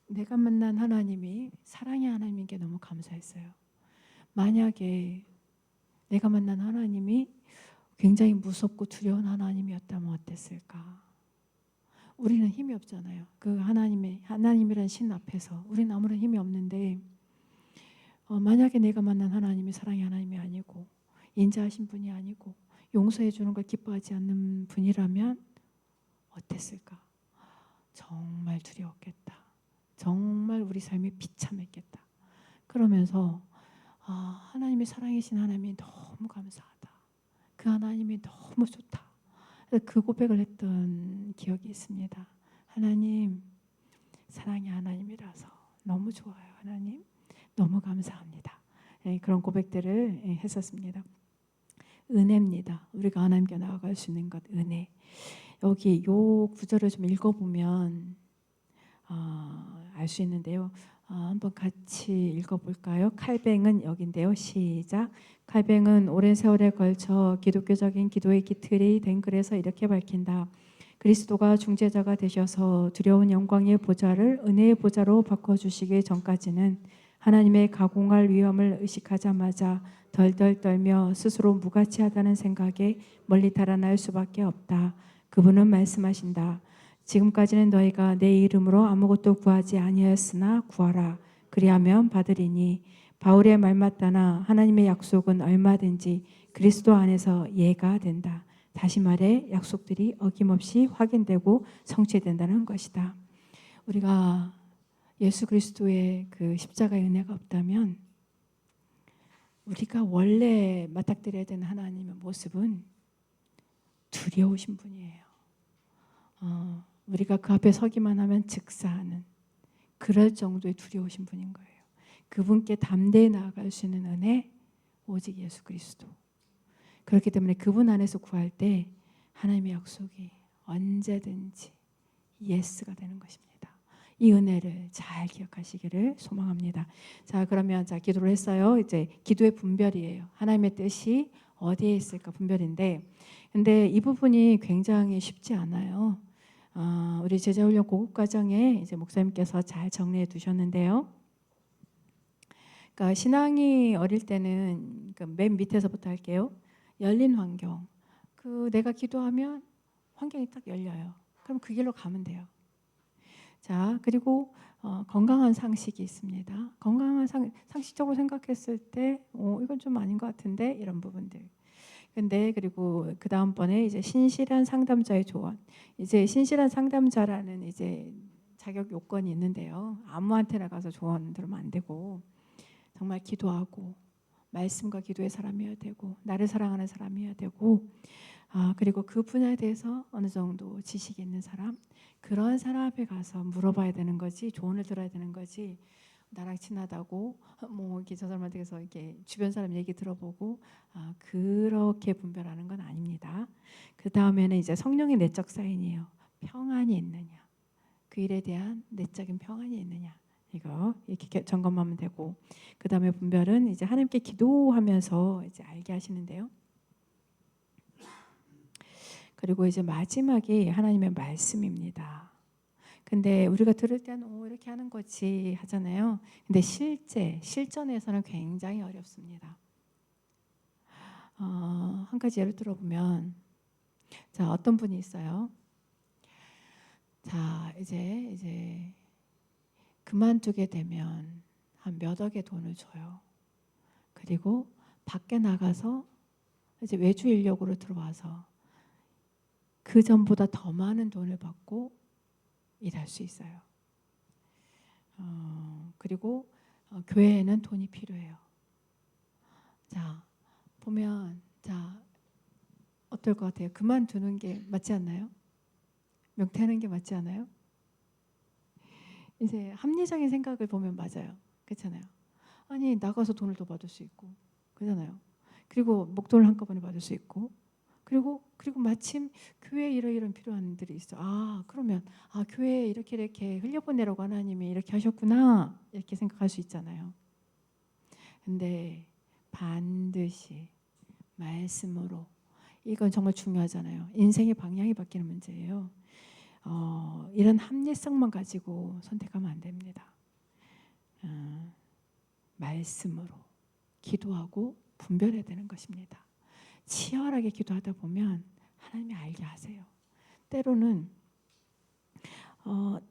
내가 만난 하나님이 사랑의 하나님인 게 너무 감사했어요. 만약에 내가 만난 하나님이 굉장히 무섭고 두려운 하나님이었다면 어땠을까? 우리는 힘이 없잖아요. 그 하나님이란 신 앞에서 우리는 아무런 힘이 없는데 만약에 내가 만난 하나님이 사랑의 하나님이 아니고 인자하신 분이 아니고 용서해 주는 걸 기뻐하지 않는 분이라면 어땠을까? 정말 두려웠겠다. 정말 우리 삶이 비참했겠다. 그러면서 하나님이 사랑이신 하나님이 너무 감사하다. 그 하나님이 너무 좋다. 그 고백을 했던 기억이 있습니다. 하나님, 사랑의 하나님이라서 너무 좋아요. 하나님, 너무 감사합니다. 그런 고백들을 했었습니다. 은혜입니다. 우리가 하나님께 나아갈 수 있는 것, 은혜. 여기 요 구절을 좀 읽어보면 알 수 있는데요. 한번 같이 읽어볼까요? 칼뱅은 여긴데요. 시작. 칼뱅은 오랜 세월에 걸쳐 기독교적인 기도의 기틀이 된 글에서 이렇게 밝힌다. 그리스도가 중재자가 되셔서 두려운 영광의 보좌를 은혜의 보좌로 바꿔주시기 전까지는 하나님의 가공할 위험을 의식하자마자 덜덜 떨며 스스로 무가치하다는 생각에 멀리 달아날 수밖에 없다. 그분은 말씀하신다. 지금까지는 너희가 내 이름으로 아무것도 구하지 아니하였으나 구하라. 그리하면 받으리니. 바울의 말 맞다나 하나님의 약속은 얼마든지 그리스도 안에서 예가 된다. 다시 말해 약속들이 어김없이 확인되고 성취된다는 것이다. 우리가 예수 그리스도의 그 십자가의 은혜가 없다면 우리가 원래 맞닥뜨려야 되는 하나님의 모습은 두려우신 분이에요. 우리가 그 앞에 서기만 하면 즉사하는 그럴 정도의 두려우신 분인 거예요. 그분께 담대히 나아갈 수 있는 은혜 오직 예수 그리스도. 그렇기 때문에 그분 안에서 구할 때 하나님의 약속이 언제든지 예스가 되는 것입니다. 이 은혜를 잘 기억하시기를 소망합니다. 자, 그러면 기도를 했어요. 이제 기도의 분별이에요. 하나님의 뜻이 어디에 있을까 분별인데, 근데 이 부분이 굉장히 쉽지 않아요. 우리 제자훈련 고급과정에 이제 목사님께서 잘 정리해 두셨는데요. 그러니까 신앙이 어릴 때는 맨 밑에서부터 할게요. 열린 환경. 내가 기도하면 환경이 딱 열려요. 그럼 그 길로 가면 돼요. 자, 그리고 건강한 상식이 있습니다. 건강한 상식적으로 생각했을 때 이건 좀 아닌 것 같은데 이런 부분들. 근데 그리고 그 다음번에 이제 신실한 상담자의 조언. 이제 신실한 상담자라는 이제 자격 요건이 있는데요. 아무한테나 가서 조언 들으면 안 되고 정말 기도하고 말씀과 기도의 사람이어야 되고 나를 사랑하는 사람이어야 되고 그리고 그 분야에 대해서 어느 정도 지식이 있는 사람, 그런 사람 앞에 가서 물어봐야 되는 거지, 조언을 들어야 되는 거지. 나랑 친하다고 이렇게 저 사람한테 서 이렇게 주변 사람 얘기 들어보고 그렇게 분별하는 건 아닙니다. 그 다음에는 이제 성령의 내적 사인이에요. 평안이 있느냐, 그 일에 대한 내적인 평안이 있느냐. 이거 이렇게 점검하면 되고, 그 다음에 분별은 이제 하나님께 기도하면서 이제 알게 하시는데요. 그리고 이제 마지막이 하나님의 말씀입니다. 근데 우리가 들을 때는 이렇게 하는 거지 하잖아요. 근데 실전에서는 굉장히 어렵습니다. 한 가지 예를 들어보면, 자, 어떤 분이 있어요. 자, 이제 그만두게 되면 한 몇 억의 돈을 줘요. 그리고 밖에 나가서 이제 외주 인력으로 들어와서 그 전보다 더 많은 돈을 받고 일할 수 있어요. 그리고 교회에는 돈이 필요해요. 자, 보면 어떨 것 같아요? 그만두는 게 맞지 않나요? 명퇴하는 게 맞지 않아요? 이제 합리적인 생각을 보면 맞아요. 그렇잖아요. 아니, 나가서 돈을 더 받을 수 있고, 그렇잖아요. 그리고 목돈을 한꺼번에 받을 수 있고, 그리고 마침 교회에 이런 필요한 들이 있어. 그러면 교회에 이렇게 흘려보내라고 하나님이 이렇게 하셨구나, 이렇게 생각할 수 있잖아요. 근데 반드시 말씀으로, 이건 정말 중요하잖아요. 인생의 방향이 바뀌는 문제예요. 이런 합리성만 가지고 선택하면 안 됩니다. 말씀으로 기도하고 분별해야 되는 것입니다. 치열하게 기도하다 보면 하나님이 알게 하세요. 때로는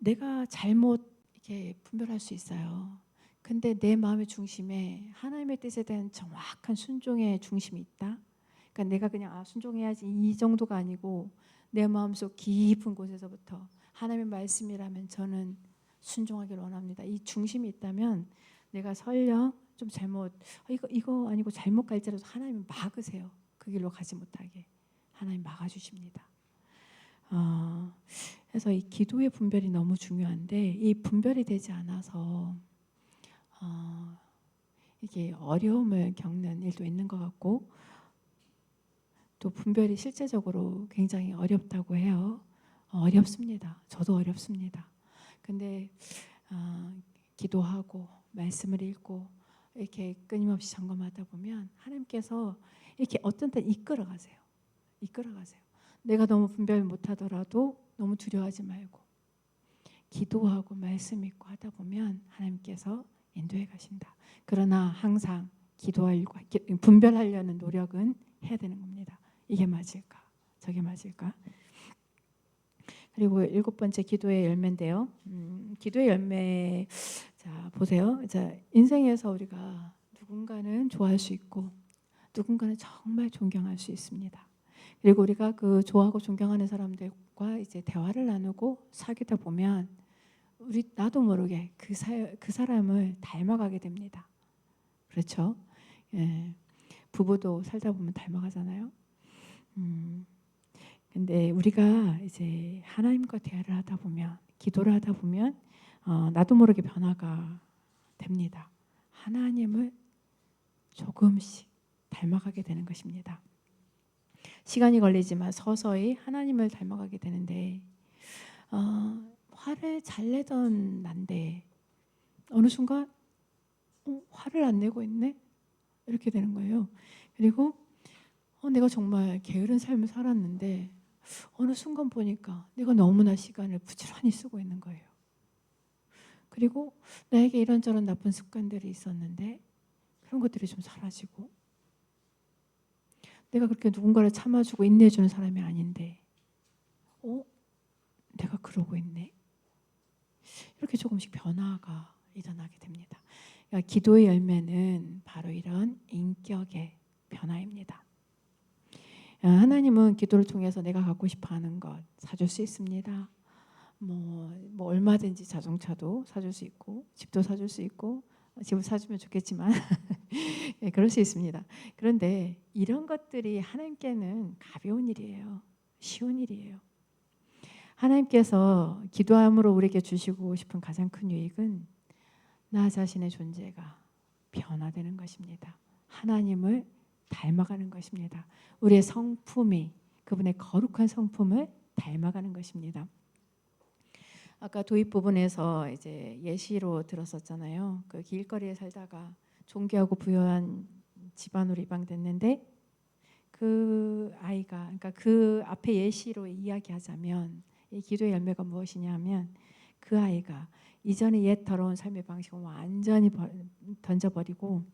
내가 잘못 이렇게 분별할 수 있어요. 근데 내 마음의 중심에 하나님의 뜻에 대한 정확한 순종의 중심이 있다. 그러니까 내가 그냥 순종해야지 이 정도가 아니고 내 마음속 깊은 곳에서부터 하나님의 말씀이라면 저는 순종하기를 원합니다. 이 중심이 있다면 내가 설령 좀 잘못 이거 아니고 잘못 갈지라도 하나님이 막으세요. 그 길로 가지 못하게 하나님 막아주십니다. 그래서 이 기도의 분별이 너무 중요한데 이 분별이 되지 않아서 이게 어려움을 겪는 일도 있는 것 같고 또 분별이 실제적으로 굉장히 어렵다고 해요. 어렵습니다. 저도 어렵습니다. 근데 기도하고 말씀을 읽고 이렇게 끊임없이 점검하다 보면 하나님께서 이렇게 어떤 때 이끌어 가세요. 내가 너무 분별 못하더라도 너무 두려워하지 말고 기도하고 말씀 읽고 하다 보면 하나님께서 인도해 가신다. 그러나 항상 분별하려는 노력은 해야 되는 겁니다. 이게 맞을까? 저게 맞을까? 그리고 7번째 기도의 열매인데요. 기도의 열매, 자 보세요. 자, 인생에서 우리가 누군가는 좋아할 수 있고 누군가는 정말 존경할 수 있습니다. 그리고 우리가 그 좋아하고 존경하는 사람들과 이제 대화를 나누고 사귀다 보면 나도 모르게 그 사람을 닮아가게 됩니다. 그렇죠? 예. 부부도 살다 보면 닮아가잖아요. 근데 우리가 이제 하나님과 대화를 하다 보면 기도를 하다 보면 나도 모르게 변화가 됩니다. 하나님을 조금씩 닮아가게 되는 것입니다. 시간이 걸리지만 서서히 하나님을 닮아가게 되는데 화를 잘 내던 난데 어느 순간 화를 안 내고 있네? 이렇게 되는 거예요. 그리고 내가 정말 게으른 삶을 살았는데 어느 순간 보니까 내가 너무나 시간을 부지런히 쓰고 있는 거예요. 그리고 나에게 이런저런 나쁜 습관들이 있었는데 그런 것들이 좀 사라지고 내가 그렇게 누군가를 참아주고 인내해주는 사람이 아닌데 내가 그러고 있네. 이렇게 조금씩 변화가 일어나게 됩니다. 그러니까 기도의 열매는 바로 이런 인격의 변화입니다. 하나님은 기도를 통해서 내가 갖고 싶어하는 것 사줄 수 있습니다. 뭐 얼마든지 자동차도 사줄 수 있고 집도 사줄 수 있고 집을 사주면 좋겠지만 네, 그럴 수 있습니다. 그런데 이런 것들이 하나님께는 가벼운 일이에요. 쉬운 일이에요. 하나님께서 기도함으로 우리에게 주시고 싶은 가장 큰 유익은 나 자신의 존재가 변화되는 것입니다. 하나님을 닮아가는 것입니다. 우리의 성품이 그분의 거룩한 성품을 닮아가는 것입니다. 아까 도입 부분에서 이제 예시로 들었었잖아요. 그 길거리에 살다가 존귀하고 부유한 집안으로 입양됐는데 그 아이가, 그러니까 그 앞에 예시로 이야기하자면 이 기도의 열매가 무엇이냐면 그 아이가 이전에 옛 더러운 삶의 방식을 완전히 던져버리고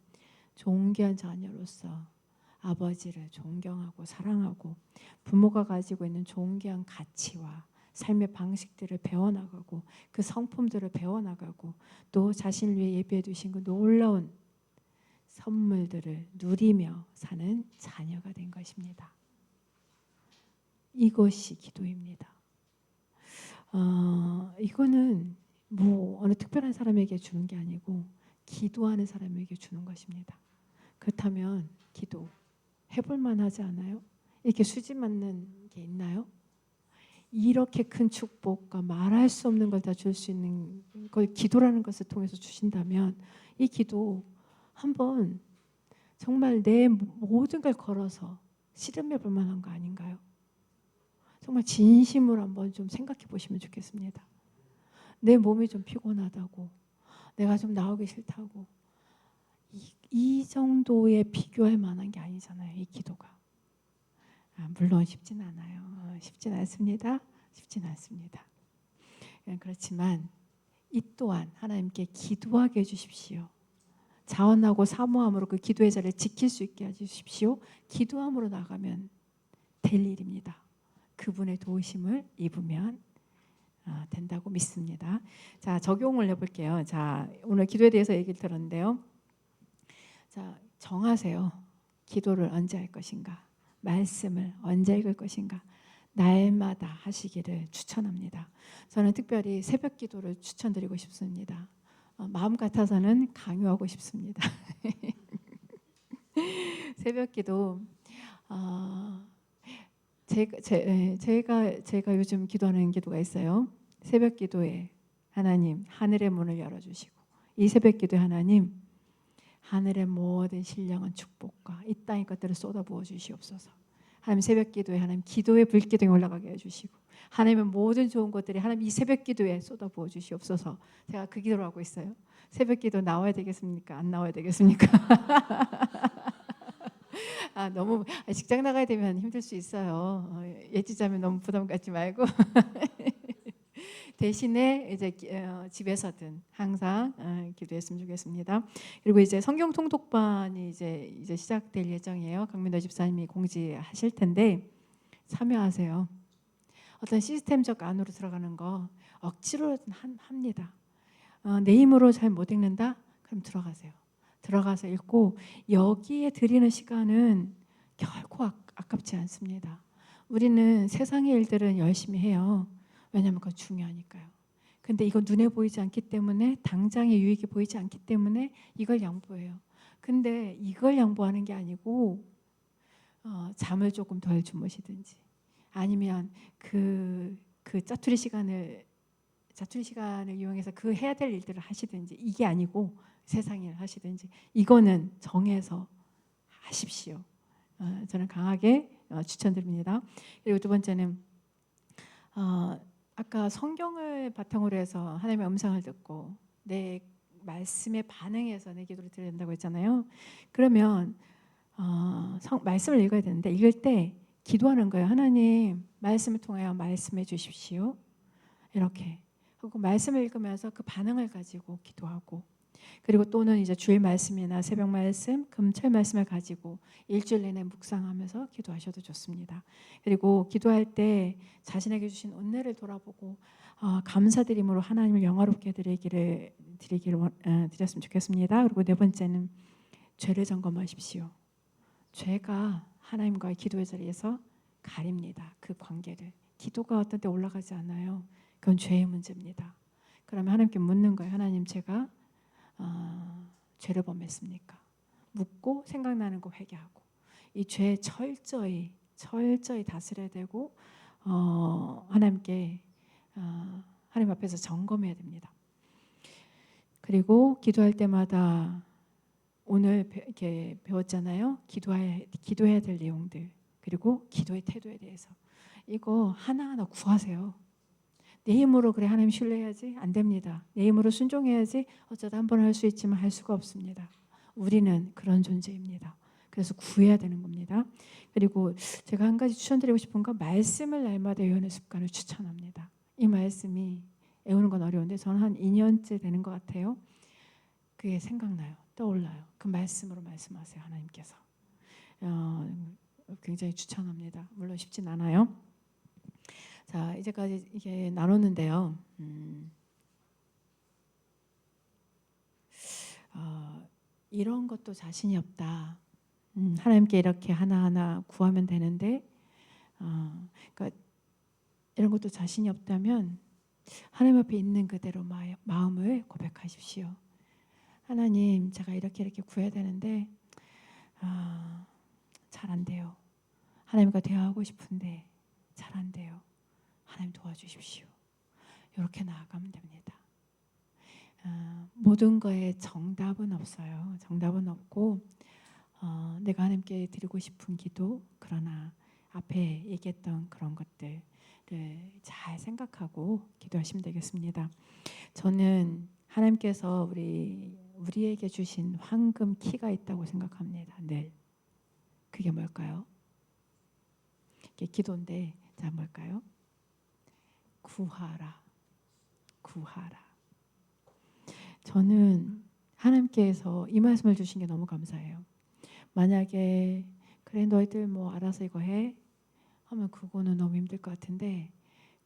존귀한 자녀로서 아버지를 존경하고 사랑하고 부모가 가지고 있는 존귀한 가치와 삶의 방식들을 배워나가고 그 성품들을 배워나가고 또 자신을 위해 예비해 두신 그 놀라운 선물들을 누리며 사는 자녀가 된 것입니다. 이것이 기도입니다. 이거는 뭐 어느 특별한 사람에게 주는 게 아니고 기도하는 사람에게 주는 것입니다. 그렇다면 기도 해볼 만하지 않아요? 이렇게 수지 맞는 게 있나요? 이렇게 큰 축복과 말할 수 없는 걸 다 줄 수 있는 걸 기도라는 것을 통해서 주신다면 이 기도 한번 정말 내 모든 걸 걸어서 실험해 볼 만한 거 아닌가요? 정말 진심으로 한번 좀 생각해 보시면 좋겠습니다. 내 몸이 좀 피곤하다고 내가 좀 나오기 싫다고 이 정도에 비교할 만한 게 아니잖아요. 이 기도가. 물론 쉽진 않아요. 쉽진 않습니다. 그렇지만 이 또한 하나님께 기도하게 해주십시오. 자원하고 사모함으로 그 기도의 자리를 지킬 수 있게 해주십시오. 기도함으로 나가면 될 일입니다. 그분의 도우심을 입으면 된다고 믿습니다. 자, 적용을 해볼게요. 자, 오늘 기도에 대해서 얘기를 들었는데요. 자, 정하세요. 기도를 언제 할 것인가? 말씀을 언제 읽을 것인가? 날마다 하시기를 추천합니다. 저는 특별히 새벽 기도를 추천드리고 싶습니다. 마음 같아서는 강요하고 싶습니다. 새벽 기도 제가 요즘 기도하는 기도가 있어요. 새벽 기도에 하나님 하늘의 문을 열어주시고, 이 새벽 기도에 하나님 하늘의 모든 신령한 축복과 이 땅의 것들을 쏟아부어 주시옵소서. 하나님 새벽 기도에 하나님 기도의 불기둥이 올라가게 해주시고, 하나님의 모든 좋은 것들이 하나님 이 새벽 기도에 쏟아부어 주시옵소서. 제가 그 기도를 하고 있어요. 새벽 기도 나와야 되겠습니까? 안 나와야 되겠습니까? 너무 직장 나가야 되면 힘들 수 있어요. 예지자면 너무 부담 갖지 말고 대신에 이제 집에서든 항상 기도했으면 좋겠습니다. 그리고 이제 성경 통독반이 이제 시작될 예정이에요. 강민호 집사님이 공지하실 텐데 참여하세요. 어떤 시스템적 안으로 들어가는 거 억지로 합니다. 내 힘으로 잘 못 읽는다? 그럼 들어가세요. 들어가서 읽고 여기에 드리는 시간은 결코 아깝지 않습니다. 우리는 세상의 일들은 열심히 해요. 왜냐하면 그건 중요하니까요. 근데 이거 눈에 보이지 않기 때문에, 당장의 유익이 보이지 않기 때문에 이걸 양보해요. 근데 이걸 양보하는 게 아니고 잠을 조금 덜 주무시든지, 아니면 그 짜투리 시간을 이용해서 그 해야 될 일들을 하시든지, 이게 아니고 세상 일 하시든지, 이거는 정해서 하십시오. 저는 강하게 추천드립니다. 그리고 두 번째는 아까 성경을 바탕으로 해서 하나님의 음성을 듣고 내 말씀에 반응해서 내 기도를 드려야 된다고 했잖아요. 그러면 말씀을 읽어야 되는데, 읽을 때 기도하는 거예요. 하나님 말씀을 통하여 말씀해 주십시오. 이렇게. 그리고 말씀을 읽으면서 그 반응을 가지고 기도하고, 그리고 또는 이제 주일 말씀이나 새벽 말씀, 금철 말씀을 가지고 일주일 내내 묵상하면서 기도하셔도 좋습니다. 그리고 기도할 때 자신에게 주신 은혜를 돌아보고 감사드림으로 하나님을 영화롭게 드렸으면 좋겠습니다. 그리고 네 번째는 죄를 점검하십시오. 죄가 하나님과의 기도의 자리에서 가립니다. 그 관계를. 기도가 어떤 때 올라가지 않아요. 그건 죄의 문제입니다. 그러면 하나님께 묻는 거예요. 하나님, 제가 죄를 범했습니까? 묻고 생각나는 거 회개하고, 이 죄 철저히 다스려야 되고 하나님께 하나님 앞에서 점검해야 됩니다. 그리고 기도할 때마다 오늘 이렇게 배웠잖아요. 기도해야 될 내용들, 그리고 기도의 태도에 대해서 이거 하나하나 구하세요. 내 힘으로 그래 하나님 신뢰해야지, 안 됩니다. 내 힘으로 순종해야지, 어쩌다 한 번 할 수 있지만 할 수가 없습니다. 우리는 그런 존재입니다. 그래서 구해야 되는 겁니다. 그리고 제가 한 가지 추천드리고 싶은 건 말씀을 날마다 외우는 습관을 추천합니다. 이 말씀이 외우는 건 어려운데 저는 한 2년째 되는 것 같아요. 그게 생각나요. 떠올라요. 그 말씀으로 말씀하세요. 하나님께서. 굉장히 추천합니다. 물론 쉽진 않아요. 자, 이제까지 이게 나눴는데요. 이런 것도 자신이 없다. 하나님께 이렇게 하나하나 구하면 되는데, 그러니까 이런 것도 자신이 없다면 하나님 앞에 있는 그대로 마음을 고백하십시오. 하나님, 제가 이렇게 구해야 되는데 잘 안 돼요. 하나님과 대화하고 싶은데 잘 안 돼요. 하나님 도와주십시오. 이렇게 나아가면 됩니다. 모든 거에 정답은 없어요. 정답은 없고 내가 하나님께 드리고 싶은 기도, 그러나 앞에 얘기했던 그런 것들을 잘 생각하고 기도하시면 되겠습니다. 저는 하나님께서 우리에게 주신 황금 키가 있다고 생각합니다. 늘. 그게 뭘까요? 이게 기도인데, 자, 뭘까요? 구하라. 저는 하나님께서 이 말씀을 주신 게 너무 감사해요. 만약에 그래 너희들 뭐 알아서 이거 해 하면 그거는 너무 힘들 것 같은데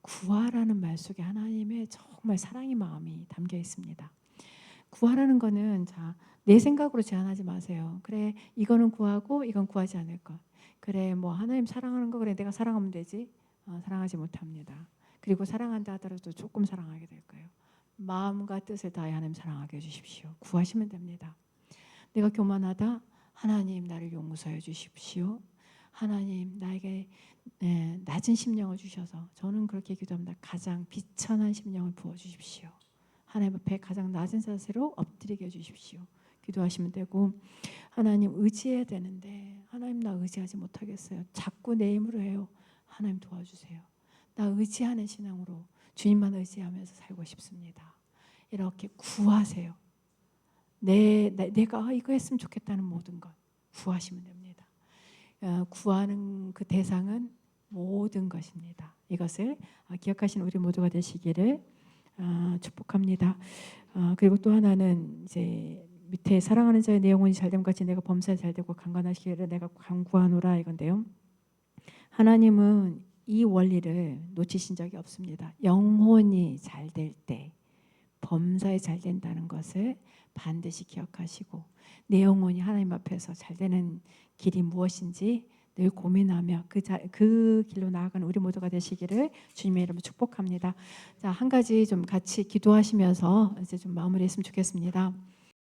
구하라는 말 속에 하나님의 정말 사랑의 마음이 담겨 있습니다. 구하라는 거는 내 생각으로 제한하지 마세요. 그래 이거는 구하고 이건 구하지 않을 것. 그래 뭐 하나님 사랑하는 거 그래 내가 사랑하면 되지. 사랑하지 못합니다. 그리고 사랑한다 하더라도 조금 사랑하게 될 거예요. 마음과 뜻을 다해 하나님 사랑하게 해주십시오. 구하시면 됩니다. 내가 교만하다 하나님 나를 용서해 주십시오. 하나님 나에게 낮은 심령을 주셔서 저는 그렇게 기도합니다. 가장 비천한 심령을 부어주십시오. 하나님 앞에 가장 낮은 자세로 엎드리게 해주십시오. 기도하시면 되고 하나님 의지해야 되는데 하나님 나 의지하지 못하겠어요. 자꾸 내 힘으로 해요. 하나님 도와주세요. 나 의지하는 신앙으로 주님만 의지하면서 살고 싶습니다. 이렇게 구하세요. 내가 이거 했으면 좋겠다는 모든 것 구하시면 됩니다. 구하는 그 대상은 모든 것입니다. 이것을 기억하시는 우리 모두가 되시기를 축복합니다. 그리고 또 하나는 이제 밑에 사랑하는 자의 내 영혼이 잘됨 같이 내가 범사에 잘되고 강건하시기를 내가 간구하노라 이건데요. 하나님은 이 원리를 놓치신 적이 없습니다. 영혼이 잘될 때 범사에 잘 된다는 것을 반드시 기억하시고 내 영혼이 하나님 앞에서 잘 되는 길이 무엇인지 늘 고민하며 그 길로 나아가는 우리 모두가 되시기를 주님의 이름으로 축복합니다. 자, 한 가지 좀 같이 기도하시면서 이제 좀 마무리했으면 좋겠습니다.